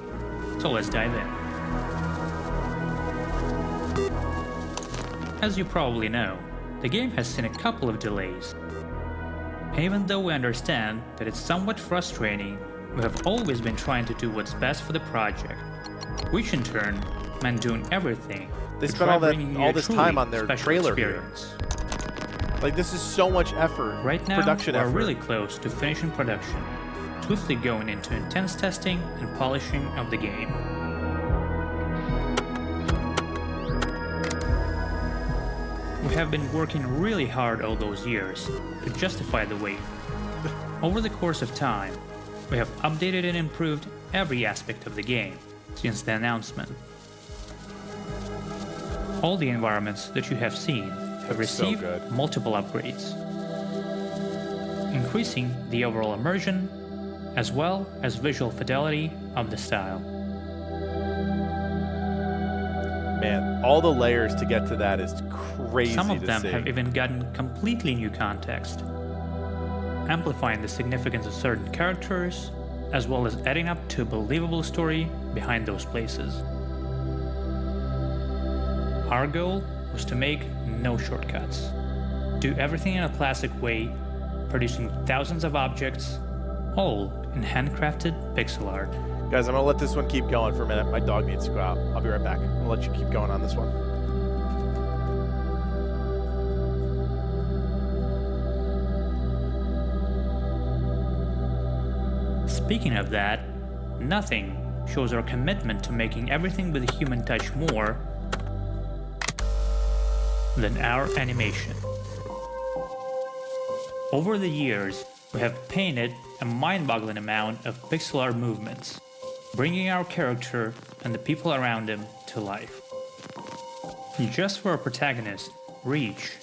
So let's dive in. As you probably know, the game has seen a couple of delays. And even though we understand that it's somewhat frustrating, we have always been trying to do what's best for the project, which in turn meant doing everything They to spent try all this time on their special trailer experience. here. Like, this is so much effort. Right now, production we're effort. really close to finishing production, swiftly going into intense testing and polishing of the game. We have been working really hard all those years to justify the wait. Over the course of time, we have updated and improved every aspect of the game since the announcement. All the environments that you have seen have Looks so received good. multiple upgrades, increasing the overall immersion as well as visual fidelity of the style. Man, all the layers to get to that is crazy Some of to them see. have even gotten completely new context, amplifying the significance of certain characters, as well as adding up to a believable story behind those places. Our goal was to make no shortcuts, do everything in a classic way, producing thousands of objects, all in handcrafted pixel art. Guys, I'm going to let this one keep going for a minute. My dog needs to go out. I'll be right back. I'm going to let you keep going on this one. Speaking of that, nothing shows our commitment to making everything with a human touch more than our animation. Over the years, we have painted a mind-boggling amount of pixel art movements, bringing our character and the people around him to life. Just for our protagonist, Reach,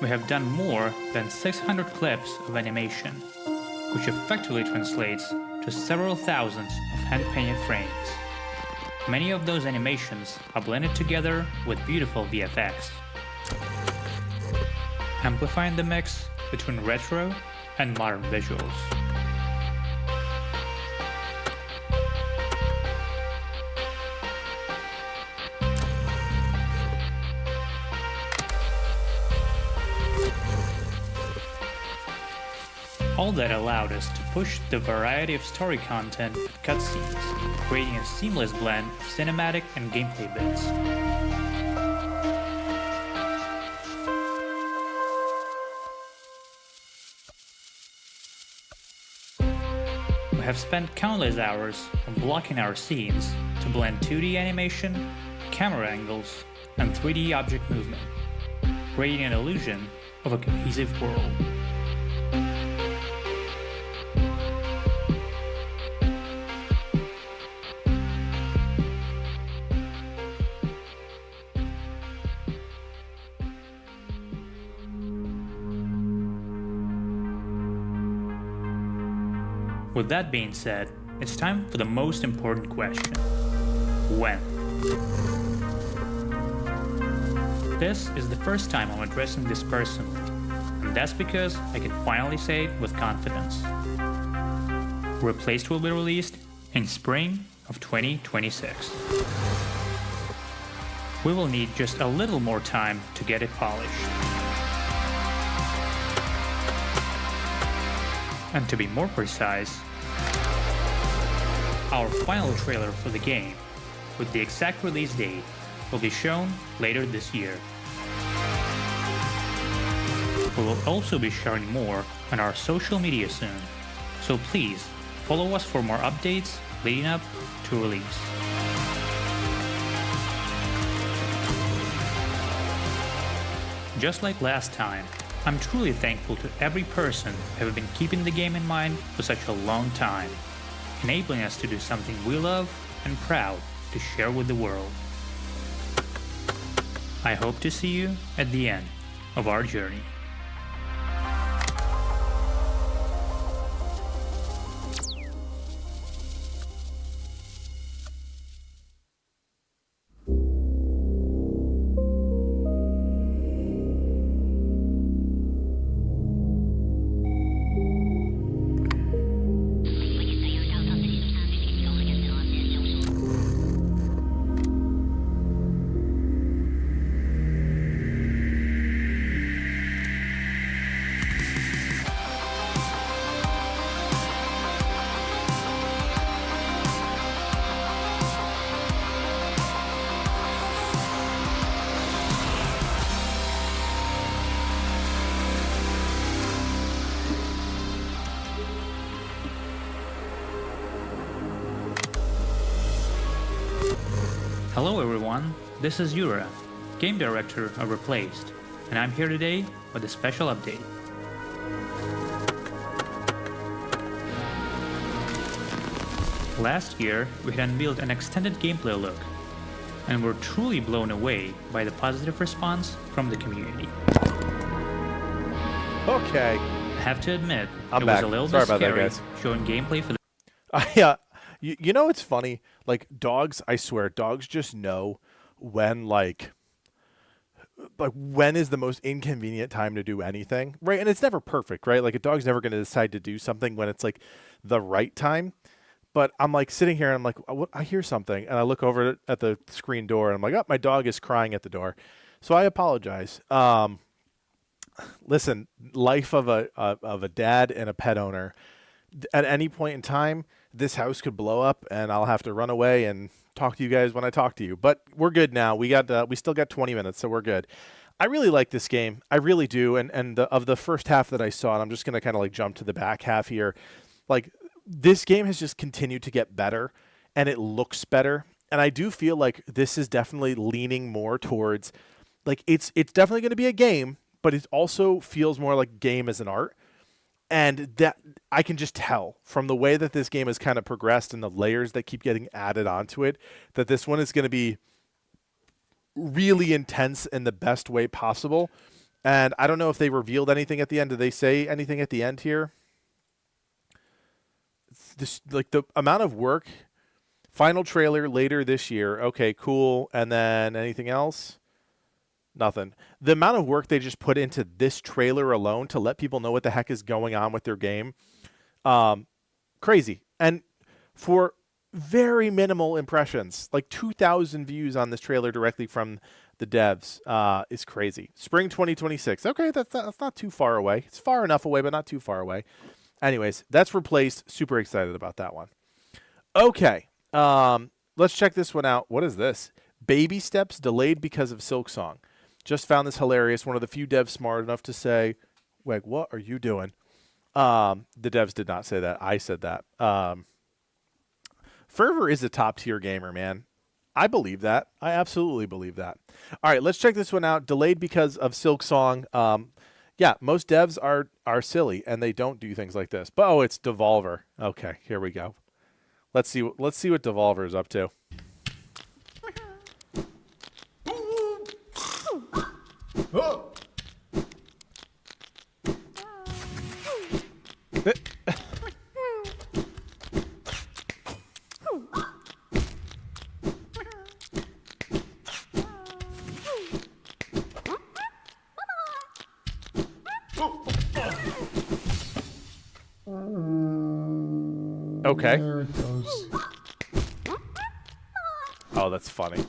we have done more than 600 clips of animation, which effectively translates to several thousands of hand-painted frames. Many of those animations are blended together with beautiful VFX, amplifying the mix between retro and modern visuals. All that allowed us to push the variety of story content and cutscenes, creating a seamless blend of cinematic and gameplay bits. We have spent countless hours on blocking our scenes to blend 2D animation, camera angles, and 3D object movement, creating an illusion of a cohesive world. With that being said, it's time for the most important question. When? This is the first time I'm addressing this personally, and that's because I can finally say it with confidence. Replaced will be released in spring of 2026. We will need just a little more time to get it polished. And to be more precise, our final trailer for the game, with the exact release date, will be shown later this year. We will also be sharing more on our social media soon, so please follow us for more updates leading up to release. Just like last time, I'm truly thankful to every person who have been keeping the game in mind for such a long time, enabling us to do something we love and proud to share with the world. I hope to see you at the end of our journey. Hello everyone, this is Yura, Game Director of Replaced, and I'm here today with a special update. Last year, we had unveiled an extended gameplay look, and we're truly blown away by the positive response from the community. Okay. I have to admit, I'm it back. was a little Sorry bit about that, scary guys. showing gameplay for the Yeah, you know it's funny. Like dogs, I swear, dogs just know when like when is the most inconvenient time to do anything, right? And it's never perfect, right? Like a dog's never going to decide to do something when it's like the right time. But I'm like sitting here and I'm like, I hear something, and I look over at the screen door and I'm like, oh, my dog is crying at the door. So I apologize. Listen, life of a dad and a pet owner. At any point in time, this house could blow up, and I'll have to run away and talk to you guys when I talk to you. But we're good now. We still got 20 minutes, so we're good. I really like this game. I really do. And of the first half that I saw, and I'm just gonna kind of like jump to the back half here. Like this game has just continued to get better, and it looks better. And I do feel like this is definitely leaning more towards, like it's definitely going to be a game, but it also feels more like game as an art. And that I can just tell from the way that this game has kind of progressed and the layers that keep getting added onto it, that this one is going to be really intense in the best way possible. And I don't know if they revealed anything at the end. Did they say anything at the end here? This, like the amount of work, final trailer later this year. Okay, cool. And then anything else? Nothing. The amount of work they just put into this trailer alone to let people know what the heck is going on with their game, crazy. And for very minimal impressions, like 2,000 views on this trailer directly from the devs, is crazy. Spring 2026. Okay, that's not too far away. It's far enough away, but not too far away. Anyways, that's Replaced. Super excited about that one. Okay, let's check this one out. What is this? Baby steps delayed because of Silksong. Just found this hilarious. One of the few devs smart enough to say, "Weg, what are you doing?" The devs did not say that. I said that. Fervor is a top-tier gamer, man. I believe that. I absolutely believe that. All right, let's check this one out. Delayed because of Silksong. Yeah, most devs are silly, and they don't do things like this. But, oh, it's Devolver. Okay, here we go. Let's see what Devolver is up to. Oh. Okay. There it goes. Oh, that's funny.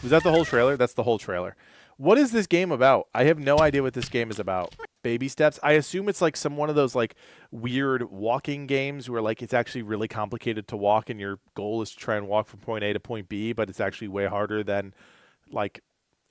Was that the whole trailer? That's the whole trailer. What is this game about? I have no idea what this game is about. Baby steps? I assume it's like one of those like weird walking games where like it's actually really complicated to walk and your goal is to try and walk from point A to point B, but it's actually way harder than like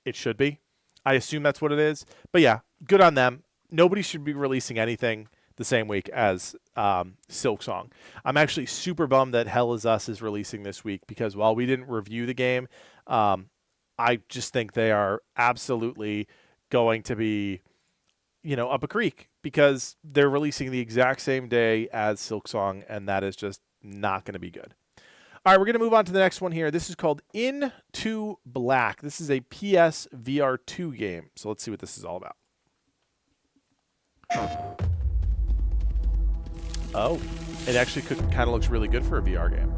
it should be. I assume that's what it is. But yeah, good on them. Nobody should be releasing anything the same week as Silksong. I'm actually super bummed that Hell Is Us is releasing this week because while we didn't review the game, I just think they are absolutely going to be, up a creek because they're releasing the exact same day as Silksong, and that is just not going to be good. All right, we're going to move on to the next one here. This is called Into Black. This is a PS VR2 game. So let's see what this is all about. Oh, it actually kind of looks really good for a VR game.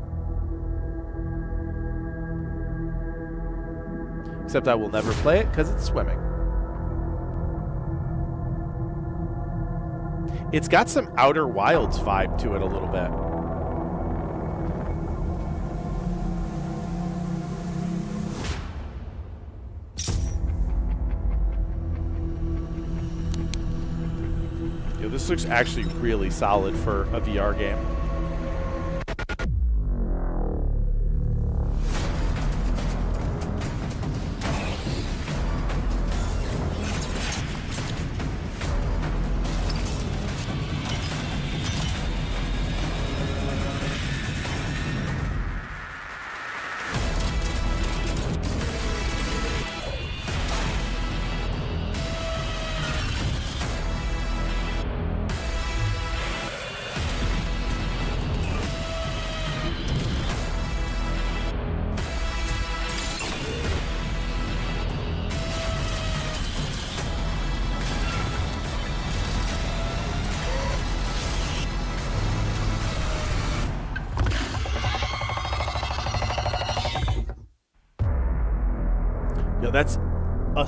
Except I will never play it because it's swimming. It's got some Outer Wilds vibe to it a little bit. Yo, this looks actually really solid for a VR game. That's a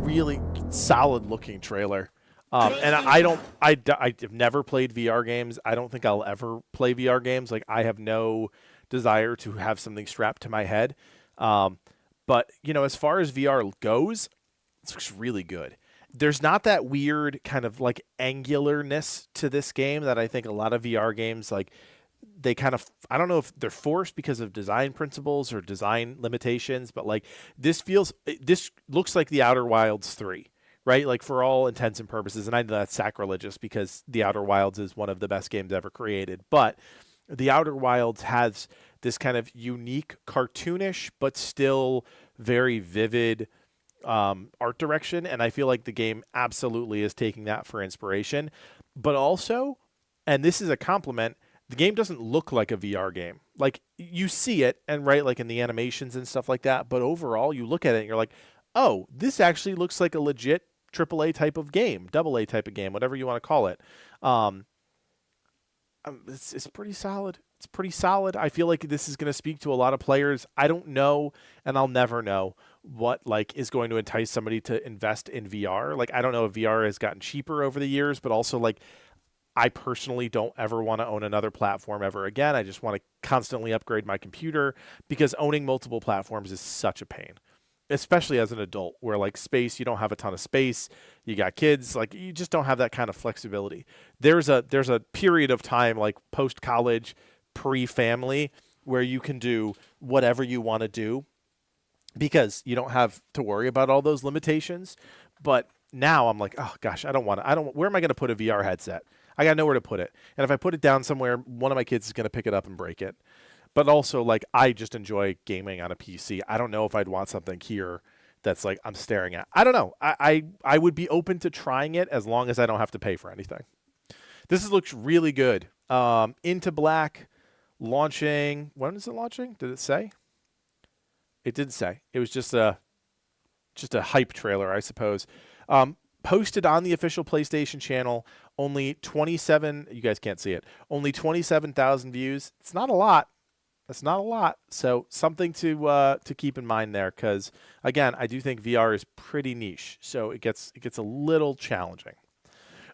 really solid looking trailer. And I've never played VR games. I don't think I'll ever play VR games. Like I have no desire to have something strapped to my head. But as far as VR goes, it looks really good. There's not that weird kind of like angularness to this game that I think a lot of VR games like they kind of, I don't know if they're forced because of design principles or design limitations, but like this looks like the Outer Wilds 3, right? Like for all intents and purposes. And I know that's sacrilegious because the Outer Wilds is one of the best games ever created, but the Outer Wilds has this kind of unique cartoonish, but still very vivid art direction. And I feel like the game absolutely is taking that for inspiration, but also, and this is a compliment, the game doesn't look like a VR game. Like you see it and right, like in the animations and stuff like that. But overall you look at it and you're like, oh, this actually looks like a legit AAA type of game, AA type of game, whatever you want to call it. It's pretty solid. It's pretty solid. I feel like this is going to speak to a lot of players. I don't know, and I'll never know what like is going to entice somebody to invest in VR. Like I don't know if VR has gotten cheaper over the years, but also like I personally don't ever want to own another platform ever again. I just want to constantly upgrade my computer because owning multiple platforms is such a pain, especially as an adult where like space, you don't have a ton of space. You got kids, like you just don't have that kind of flexibility. There's a period of time like post-college, pre-family where you can do whatever you want to do because you don't have to worry about all those limitations. But now I'm like, oh gosh, where am I going to put a VR headset? I got nowhere to put it. And if I put it down somewhere, one of my kids is going to pick it up and break it. But also, like, I just enjoy gaming on a PC. I don't know if I'd want something here that's like I'm staring at. I don't know. I would be open to trying it as long as I don't have to pay for anything. This looks really good. Into Black launching. When is it launching? Did it say? It didn't say. It was just a hype trailer, I suppose. Posted on the official PlayStation channel, only 27, you guys can't see it, only 27,000 views. It's not a lot. That's not a lot. So something to keep in mind there because, again, I do think VR is pretty niche. So it gets a little challenging.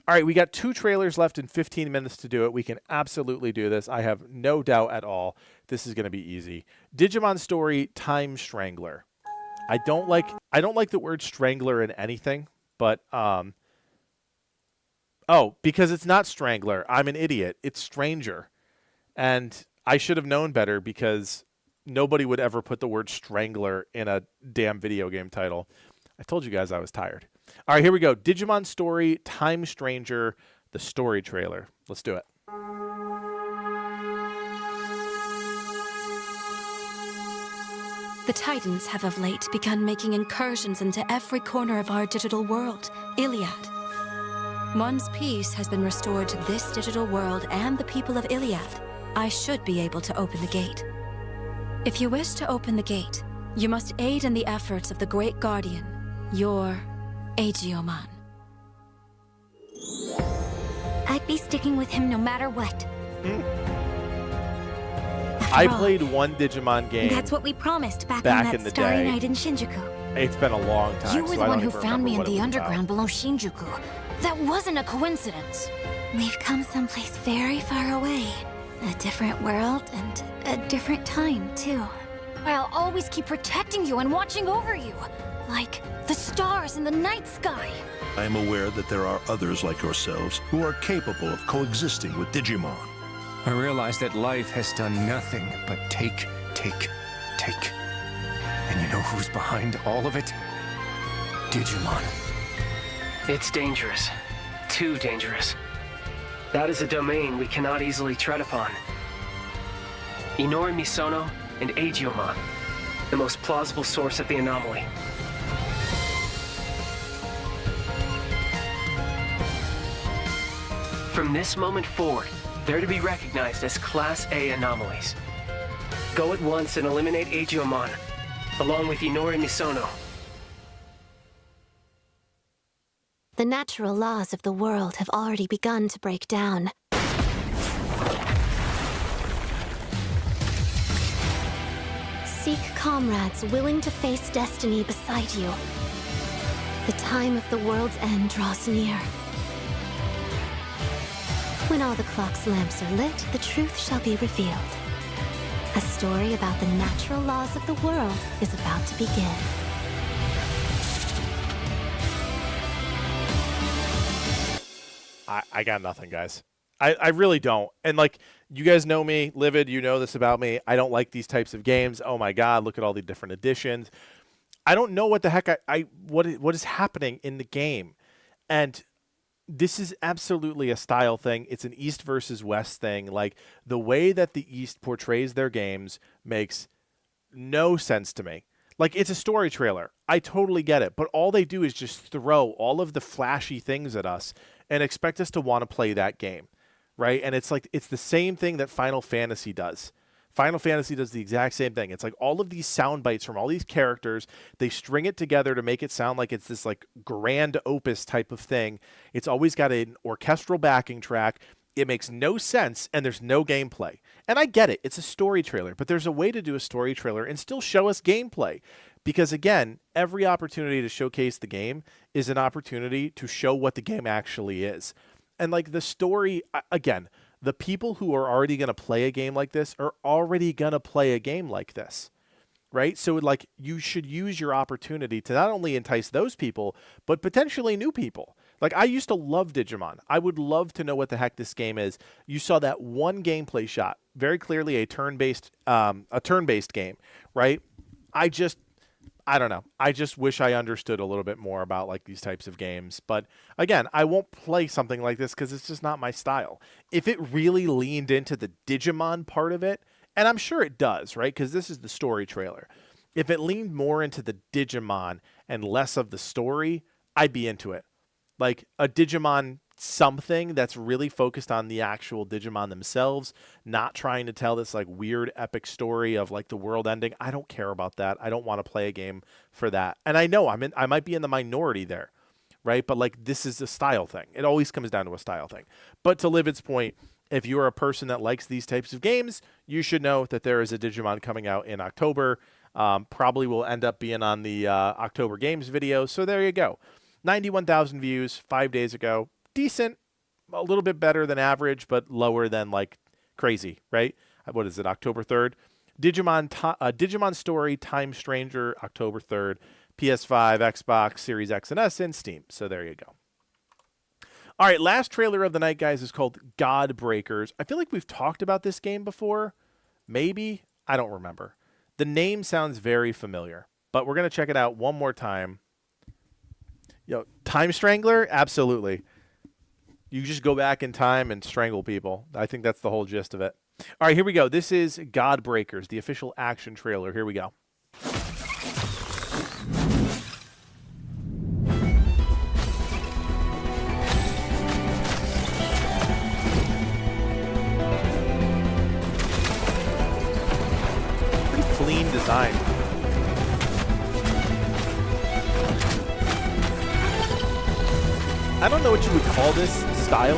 All right, we got 2 trailers left and 15 minutes to do it. We can absolutely do this. I have no doubt at all this is going to be easy. Digimon Story Time Strangler. I don't like the word strangler in anything, but because it's not strangler. I'm an idiot. It's stranger. And I should have known better because nobody would ever put the word strangler in a damn video game title. I told you guys I was tired. All right, here we go. Digimon Story Time Stranger, the story trailer. Let's do it. The Titans have of late begun making incursions into every corner of our digital world, Iliad. Mon's peace has been restored to this digital world and the people of Iliad. I should be able to open the gate. If you wish to open the gate, you must aid in the efforts of the Great Guardian, your Aegyoman. I'd be sticking with him no matter what. I played one Digimon game. That's what we promised back back on in that the starry day. night in Shinjuku. It's been a long time. You were so the I one don't who even found me in remember what the it was underground about. below Shinjuku. That wasn't a coincidence. We've come someplace very far away. A different world and a different time, too. I'll always keep protecting you and watching over you. Like the stars in the night sky. I am aware that there are others like yourselves who are capable of coexisting with Digimon. I realize that life has done nothing but take. And you know who's behind all of it? Digimon. It's dangerous. Too dangerous. That is a domain we cannot easily tread upon. Inori Misono and Aegyoman, the most plausible source of the anomaly. From this moment forward, they're to be recognized as Class A anomalies. Go at once and eliminate Aegyoman, along with Inori Misono. The natural laws of the world have already begun to break down. Seek comrades willing to face destiny beside you. The time of the world's end draws near. When all the clock's lamps are lit, the truth shall be revealed. A story about the natural laws of the world is about to begin. I got nothing, guys. I really don't. And like, you guys know me, Livid, you know this about me. I don't like these types of games. Oh my God, look at all the different editions. I don't know what the heck what is happening in the game. And this is absolutely a style thing. It's an East versus West thing. Like, the way that the East portrays their games makes no sense to me. Like, it's a story trailer. I totally get it. But all they do is just throw all of the flashy things at us and expect us to want to play that game, right? And it's like, it's the same thing that Final Fantasy does. Final Fantasy does the exact same thing. It's like all of these sound bites from all these characters, they string it together to make it sound like it's this like grand opus type of thing. It's always got an orchestral backing track. It makes no sense, and there's no gameplay. And I get it. It's a story trailer, but there's a way to do a story trailer and still show us gameplay. Because again, every opportunity to showcase the game is an opportunity to show what the game actually is. And like the story, again, the people who are already going to play a game like this are already going to play a game like this, right? So like, you should use your opportunity to not only entice those people, but potentially new people. Like, I used to love Digimon. I would love to know what the heck this game is. You saw that one gameplay shot, very clearly a turn-based game, right? I don't know. I just wish I understood a little bit more about like these types of games. But again, I won't play something like this because it's just not my style. If it really leaned into the Digimon part of it, and I'm sure it does, right? Because this is the story trailer. If it leaned more into the Digimon and less of the story, I'd be into it. Like a Digimon something that's really focused on the actual Digimon themselves, not trying to tell this like weird epic story of like the world ending. I don't care about that. I don't want to play a game for that. And I know I might be in the minority there, right? But like, this is a style thing. It always comes down to a style thing. But to Livid's point, if you are a person that likes these types of games, you should know that there is a Digimon coming out in October. Probably will end up being on the October Games video. So there you go. 91,000 views 5 days ago. decent, a little bit better than average, but lower than like crazy, right? What is it, October 3rd? Digimon Story Time Stranger, October 3rd. PS5, Xbox, Series X and S, and Steam. So there you go. All right, last trailer of the night, guys, is called God Breakers. I feel like we've talked about this game before. Maybe. I don't remember. The name sounds very familiar, but we're going to check it out one more time. Time Strangler? Absolutely. You just go back in time and strangle people. I think that's the whole gist of it. All right, here we go. This is God Breakers, the official action trailer. Here we go. Pretty clean design. I don't know what you would call this style.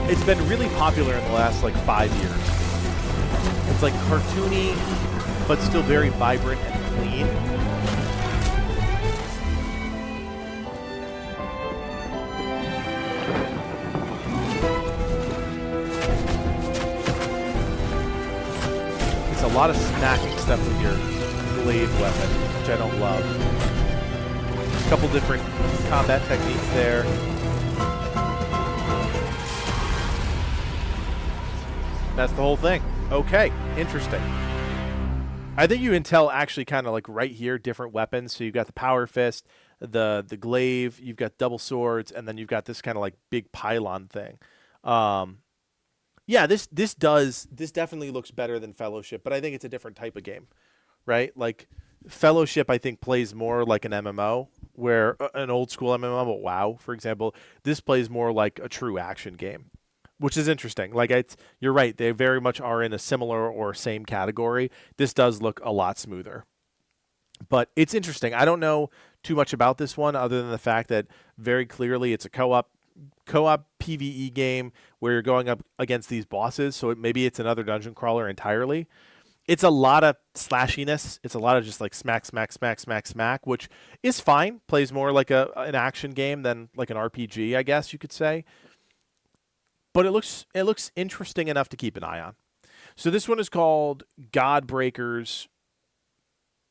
It's been really popular in the last like 5 years. It's like cartoony, but still very vibrant and clean. It's a lot of smacking stuff with your blade weapon, which I don't love. A couple different combat techniques there. That's the whole thing. Okay, interesting. I think you can tell actually kind of like right here different weapons. So you've got the Power Fist, the glaive, you've got double swords, and then you've got this kind of like big pylon thing. Yeah, this definitely looks better than Fellowship, but I think it's a different type of game, right? Like Fellowship, I think plays more like an MMO, where an old school MMO, but WoW, for example, this plays more like a true action game, which is interesting. Like you're right, they very much are in a similar or same category. This does look a lot smoother, but it's interesting. I don't know too much about this one other than the fact that very clearly it's a co-op PvE game where you're going up against these bosses. So maybe it's another dungeon crawler entirely. It's a lot of slashiness. It's a lot of just like smack, smack, smack, smack, smack, which is fine. Plays more like an action game than like an RPG, I guess you could say. But it looks interesting enough to keep an eye on. So this one is called God Breakers.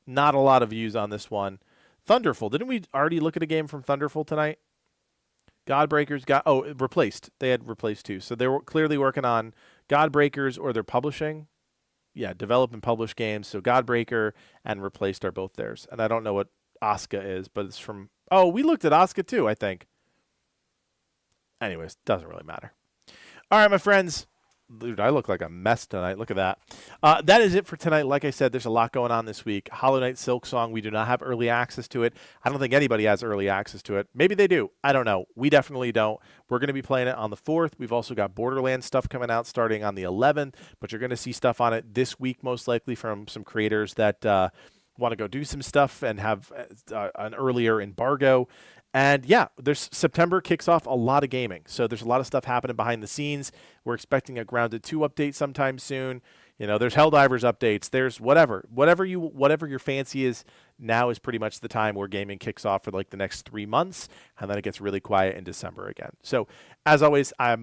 Not a lot of views on this one. Thunderful. Didn't we already look at a game from Thunderful tonight? God Breakers Replaced. They had Replaced too. So they were clearly working on God Breakers, or they're publishing. Yeah, develop and publish games. So Godbreaker and Replaced are both theirs. And I don't know what Asuka is, but it's from... Oh, we looked at Asuka too, I think. Anyways, doesn't really matter. All right, my friends. Dude, I look like a mess tonight. Look at that. That is it for tonight. Like I said, there's a lot going on this week. Hollow Knight Silksong, we do not have early access to it. I don't think anybody has early access to it. Maybe they do. I don't know. We definitely don't. We're going to be playing it on the 4th. We've also got Borderlands stuff coming out starting on the 11th, but you're going to see stuff on it this week, most likely from some creators that want to go do some stuff and have an earlier embargo. And yeah, September kicks off a lot of gaming. So there's a lot of stuff happening behind the scenes. We're expecting a Grounded 2 update sometime soon. You know, there's Helldivers updates. There's whatever your fancy is. Now is pretty much the time where gaming kicks off for like the next 3 months, and then it gets really quiet in December again. So as always, I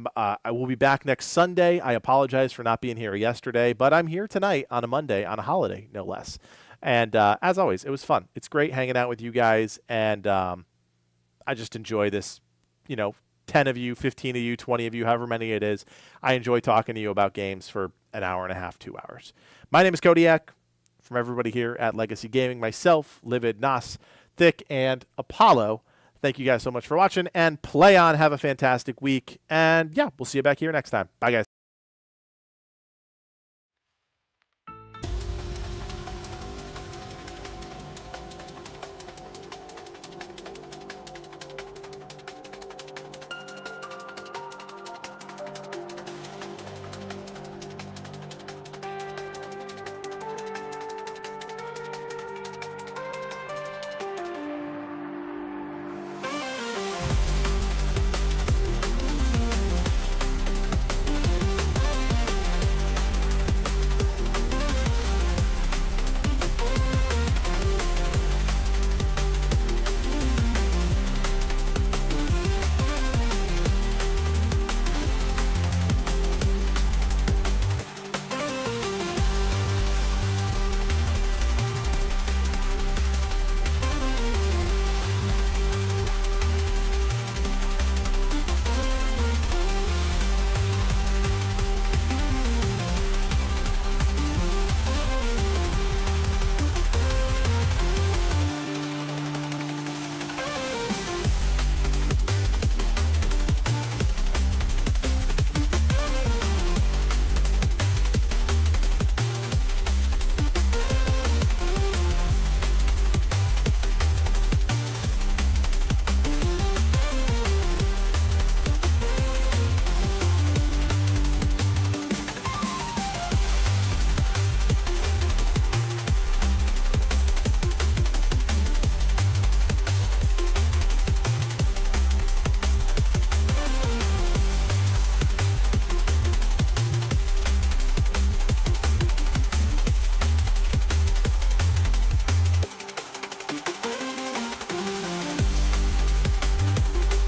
will be back next Sunday. I apologize for not being here yesterday, but I'm here tonight on a Monday, on a holiday, no less. And as always, it was fun. It's great hanging out with you guys, and I just enjoy this, 10 of you, 15 of you, 20 of you, however many it is. I enjoy talking to you about games for an hour and a half, 2 hours. My name is Kodiak. From everybody here at Legacy Gaming, myself, Livid, Nas, Thick, and Apollo, thank you guys so much for watching, and play on. Have a fantastic week. And yeah, we'll see you back here next time. Bye, guys.